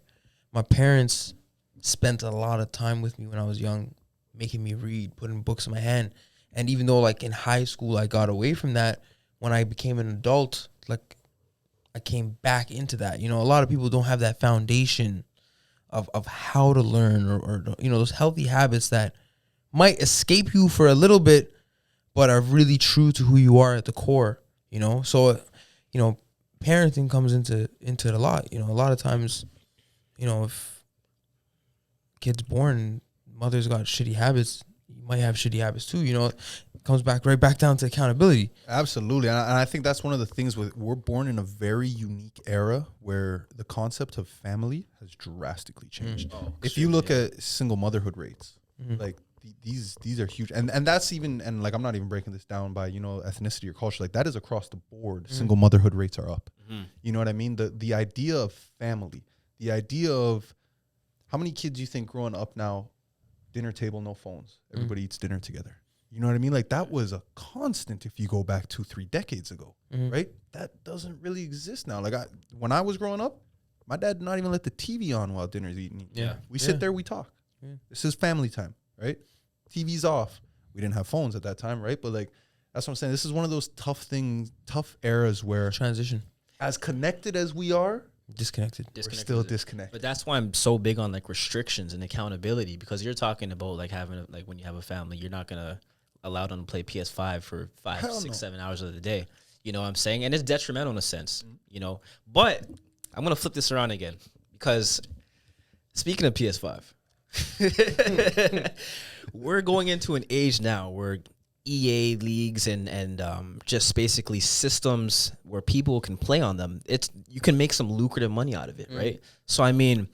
S1: my parents spent a lot of time with me when I was young, making me read, putting books in my hand. And even though like in high school I got away from that, when I became an adult, like I came back into that. You know, a lot of people don't have that foundation of how to learn or you know, those healthy habits that might escape you for a little bit, but are really true to who you are at the core, you know? So, you know, parenting comes into it a lot. You know, a lot of times, you know, if kid's born, mother's got shitty habits, you might have shitty habits too, you know? It comes right back down to accountability. Absolutely.
S2: And I think that's one of the things we're born in a very unique era where the concept of family has drastically changed. If you look at single motherhood rates, like these are huge. And that's even, and like, I'm not even breaking this down by, you know, ethnicity or culture. Like, that is across the board. Single motherhood rates are up. You know what I mean? The idea of family, the idea of how many kids you think growing up now, dinner table, no phones. Everybody eats dinner together. You know what I mean? Like, that was a constant if you go back 2-3 decades ago, right? That doesn't really exist now. Like, when I was growing up, my dad did not even let the TV on while dinner's eating. We sit there, we talk. This is family time, right? TV's off. We didn't have phones at that time, right? But like, that's what I'm saying. This is one of those tough eras where
S1: Transition.
S2: As connected as we are,
S1: disconnected.
S2: We're still disconnected.
S3: But that's why I'm so big on like restrictions and accountability, because you're talking about like having like when you have a family, you're not gonna allow them to play PS5 for 5, 6, 7 hours of the day. You know what I'm saying? And it's detrimental in a sense, you know. But I'm gonna flip this around again, because speaking of PS5, we're going into an age now where EA leagues and just basically systems where people can play on them. You can make some lucrative money out of it, right? So I mean,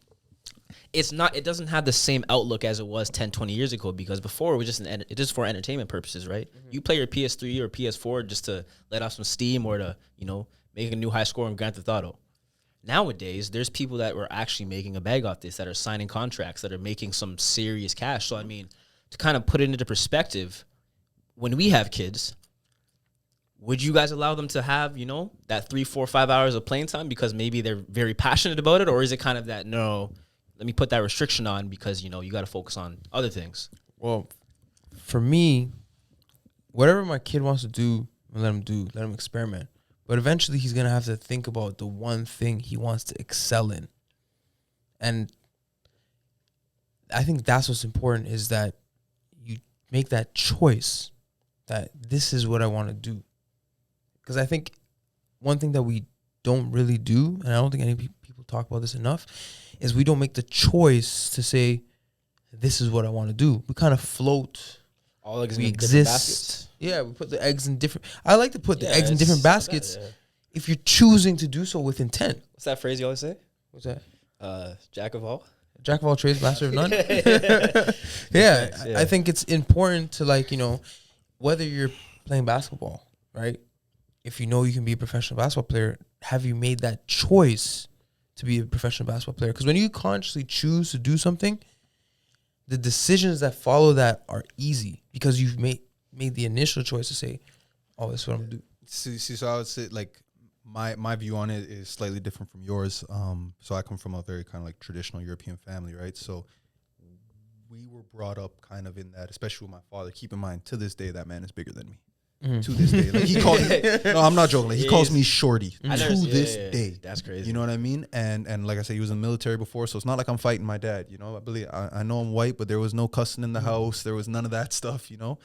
S3: it doesn't have the same outlook as it was 10, 20 years ago, because before it was just for entertainment purposes, right? You play your PS3 or PS4 just to let off some steam or to, you know, make a new high score in Grand Theft Auto. Nowadays, there's people that were actually making a bag off this, that are signing contracts, that are making some serious cash. So I mean, to kind of put it into perspective, when we have kids, would you guys allow them to have, you know, that 3, 4, 5 hours of playing time because maybe they're very passionate about it? Or is it kind of that, no, let me put that restriction on because, you know, you got to focus on other things?
S1: Well, for me, whatever my kid wants to do, let him experiment. But eventually he's going to have to think about the one thing he wants to excel in. And I think that's what's important, is that you make that choice that this is what I want to do. Because I think one thing that we don't really do, and I don't think any people talk about this enough, is we don't make the choice to say, this is what I want to do. We kind of float.
S3: All eggs in different baskets.
S1: Yeah, we put the eggs in different. I like to put the eggs in different baskets if you're choosing to do so with intent.
S3: What's that phrase you always say?
S1: What's that?
S3: Jack of all.
S1: Jack of all trades, master of none. I think it's important to, like, you know, whether you're playing basketball, right? If you know you can be a professional basketball player, have you made that choice to be a professional basketball player? Because when you consciously choose to do something, the decisions that follow that are easy because you've made the initial choice to say, oh, that's what I'm going to do.
S2: So I would say, like, my view on it is slightly different from yours. So I come from a very kind of like traditional European family, right? So we were brought up kind of in that, especially with my father. Keep in mind, to this day, that man is bigger than me. to this day. Like he calls me, no, I'm not joking. Like he calls me shorty
S3: I
S2: to
S3: never-
S2: this
S3: yeah.
S2: day.
S3: That's crazy.
S2: You know what I mean? And like I said, he was in the military before, so it's not like I'm fighting my dad. You know, I know I'm white, but there was no cussing in the house. There was none of that stuff. You know,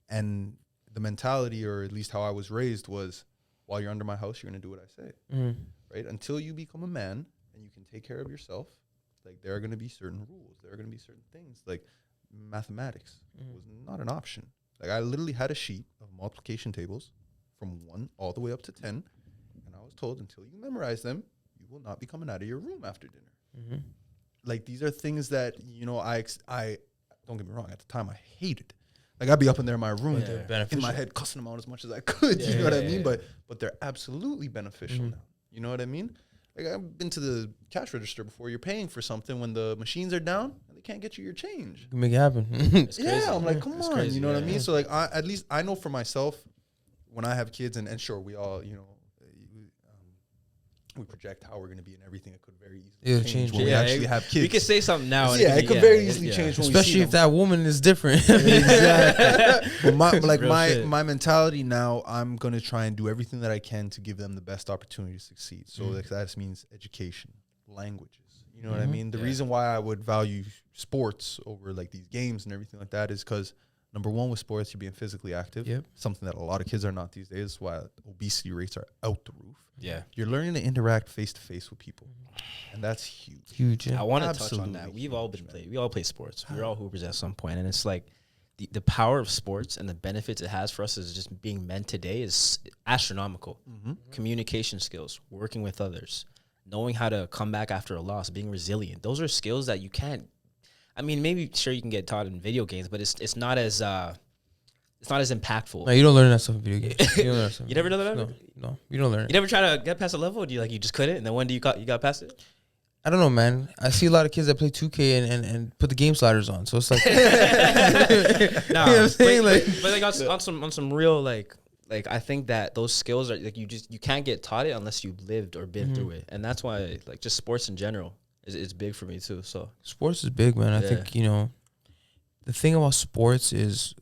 S2: and the mentality, or at least how I was raised, was while you're under my house, you're gonna do what I say, right? Until you become a man and you can take care of yourself. Like there are gonna be certain rules. There are gonna be certain things. Like mathematics was not an option. Like I literally had a sheet of multiplication tables from 1 all the way up to 10, and I was told until you memorize them, you will not be coming out of your room after dinner. Like these are things that, you know, I don't get me wrong, at the time I hated. Like I'd be up in there in my room in my head cussing them out as much as I could. You know what I mean? But they're absolutely beneficial now. You know what I mean? Like I've been to the cash register before. You're paying for something when the machines are down and they can't get you your change.
S1: Make it happen.
S2: Yeah, I'm like, come on, you know what I mean? So like, at least I know for myself, when I have kids, and sure, we all, you know, we project how we're going to be, and everything. It could very easily change when we actually have kids.
S3: We could say something now.
S2: Yeah, it could very easily change when
S1: especially
S2: we see
S1: if that woman is different.
S2: Exactly. But
S3: Real
S2: my mentality now, I'm going to try and do everything that I can to give them the best opportunity to succeed. So like that means education, languages. You know what I mean? The reason why I would value sports over like these games and everything like that is because number one, with sports, you're being physically active. Something that a lot of kids are not these days. That's why obesity rates are out the roof.
S3: Yeah.
S2: You're learning to interact face to face with people. And that's huge.
S1: Huge. Yeah.
S3: I want to touch on that. We all play sports. We're all hoopers at some point, and it's like the power of sports and the benefits it has for us as just being men today is astronomical. Communication skills, working with others, knowing how to come back after a loss, being resilient. Those are skills that you can't. I mean, maybe sure you can get taught in video games, but it's not as impactful.
S1: No, you don't learn that stuff in video games. You don't learn that stuff.
S3: You never know that?
S1: No, you don't learn it.
S3: You never try to get past a level, or do you just couldn't? And then when do you got past it?
S1: I don't know, man. I see a lot of kids that play 2K and put the game sliders on. So it's like,
S3: Nah,
S1: you know what I'm saying?
S3: but like on some real like I think that those skills are like you can't get taught it unless you've lived or been through it, and that's why like just sports in general is big for me too. So
S1: sports is big, man. I think, you know, the thing about sports is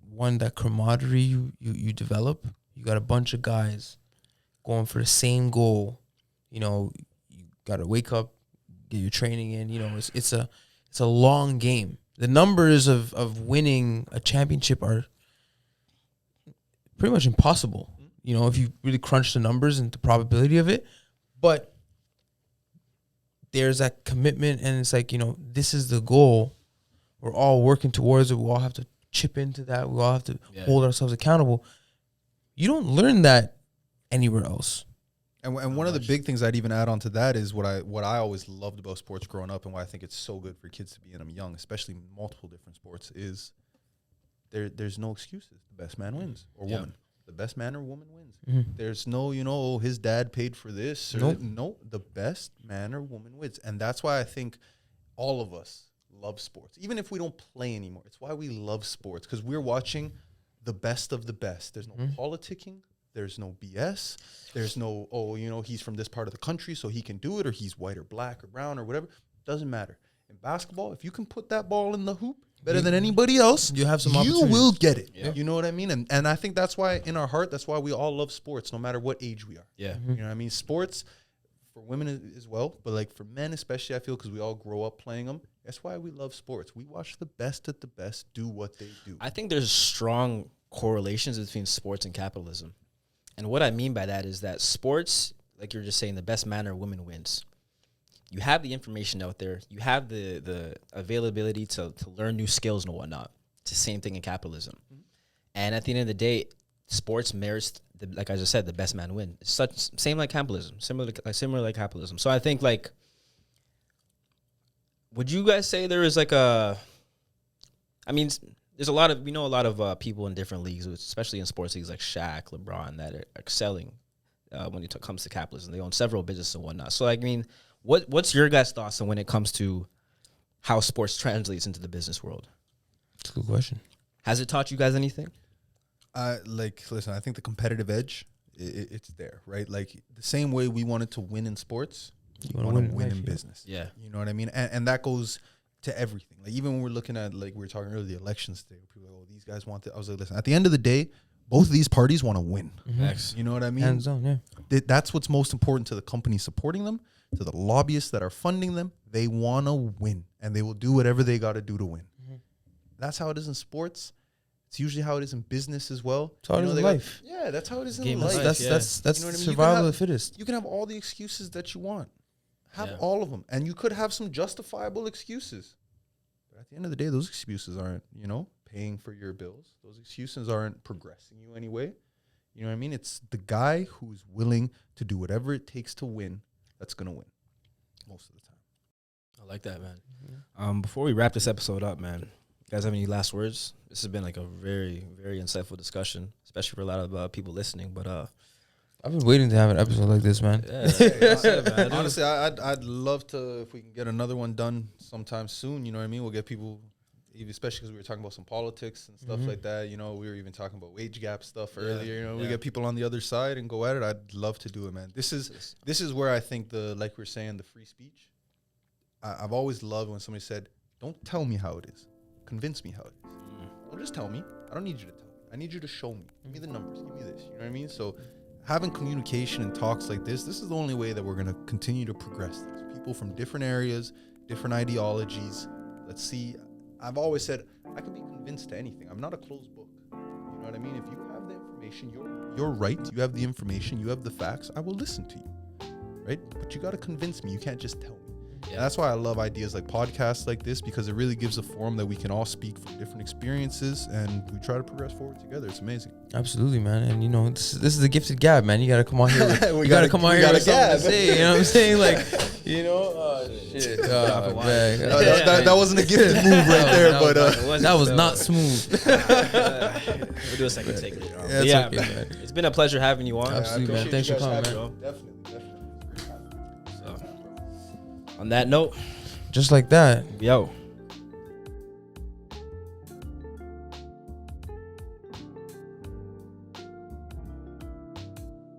S1: one, that camaraderie you develop. You got a bunch of guys going for the same goal. You know, you got to wake up, get your training in. You know, it's a long game. The numbers of winning a championship are pretty much impossible. You know, if you really crunch the numbers and the probability of it, but there's that commitment, and it's like, you know, this is the goal. We're all working towards it. We all have to chip into that. We all have to hold ourselves accountable. You don't learn that anywhere else.
S2: And one of the big things I'd even add on to that is what I always loved about sports growing up, and why I think it's so good for kids to be in them young, especially multiple different sports, is there's no excuses. The best man wins, or woman. The best man or woman wins. There's no, you know, his dad paid for this. Or no, the best man or woman wins. And that's why I think all of us love sports. Even if we don't play anymore, it's why we love sports, because we're watching the best of the best. There's no politicking. There's no BS. There's no, oh, you know, he's from this part of the country, so he can do it, or he's white or black or brown or whatever. Doesn't matter. In basketball, if you can put that ball in the hoop better than anybody else,
S1: you have some
S2: you
S1: opportunities.
S2: will get it. Yeah. You know what I mean? And I think that's why in our heart, that's why we all love sports, no matter what age we are.
S3: Yeah.
S2: You know what I mean? Sports for women as well, but like for men especially, I feel, because we all grow up playing them. That's why we love sports. We watch the best of the best do what they do.
S3: I think there's strong correlations between sports and capitalism. And what I mean by that is that sports, like you're just saying, the best man or woman wins. You have the information out there. You have the availability to learn new skills and whatnot. It's the same thing in capitalism. And at the end of the day, sports merits, like I just said, the best man win. It's same like capitalism, similar like capitalism. So I think, like, would you guys say there is like a, I mean, there's we know a lot of people in different leagues, especially in sports leagues like Shaq, LeBron, that are excelling when it comes to capitalism. They own several businesses and whatnot. So, I mean, what's your guys' thoughts on when it comes to how sports translates into the business world?
S1: That's a good question.
S3: Has it taught you guys anything?
S2: Listen, I think the competitive edge, it's there, right? Like the same way we wanted to win in sports, you want to win in business.
S3: Yeah.
S2: You know what I mean? And that goes to everything. Like even when we're looking at, like we were talking earlier, the elections today, people are like, oh, these guys want it. I was like, listen, at the end of the day, both of these parties want to win.
S3: Next.
S2: You know what I mean?
S1: Hands on, yeah.
S2: That's what's most important to the company supporting them, to the lobbyists that are funding them. They want to win, and they will do whatever they got to do to win. That's how it is in sports. It's usually how it is in business as well.
S1: That's how it is in life.
S2: Yeah, that's how it is
S3: Game
S2: in
S3: of
S2: life.
S3: life.
S1: That's
S2: You know what I mean?
S1: survival of the fittest.
S2: You can have all the excuses that you want. Have
S3: Yeah.
S2: all of them. And you could have some justifiable excuses. But at the end of the day, those excuses aren't, paying for your bills. Those excuses aren't progressing you anyway. You know what I mean? It's the guy who's willing to do whatever it takes to win that's going to win most of the time.
S3: I like that, man. Before we wrap this episode up, man, you guys have any last words? This has been like a very, very insightful discussion, especially for a lot of people listening. But
S1: I've been waiting to have an episode like this, man.
S3: yeah, that's it, man.
S2: Honestly, I'd love to, if we can get another one done sometime soon, you know what I mean? We'll get people, especially because we were talking about some politics and stuff like that. We were even talking about wage gap stuff earlier. We get people on the other side and go at it. I'd love to do it, man. This is where I think like we were saying, the free speech. I've always loved when somebody said, "Don't tell me how it is. Convince me how it is. Don't just tell me. I don't need you to tell me. I need you to show me. Give me the numbers. Give me this." You know what I mean? So having communication and talks like this is the only way that we're going to continue to progress things. People from different areas, different ideologies. Let's see. I've always said I can be convinced to anything. I'm not a closed book. You know what I mean? If you have the information, you're right. You have the information. You have the facts. I will listen to you. Right? But you got to convince me. You can't just tell me. Yeah. That's why I love ideas like podcasts like this, because it really gives a forum that we can all speak from different experiences and we try to progress forward together. It's amazing.
S1: Absolutely, man. And this is the gifted gab, man. You gotta come on here. You gotta come on here with something to say. You know what I'm saying? Like, oh shit.
S2: That wasn't a gifted move right there, but
S1: that was not smooth.
S3: We'll do a second take later on. Yeah, okay, man. It's been a pleasure having you on.
S1: Absolutely, man. Thanks for coming, man.
S2: Definitely.
S3: So, on that note,
S1: just like that.
S3: yo.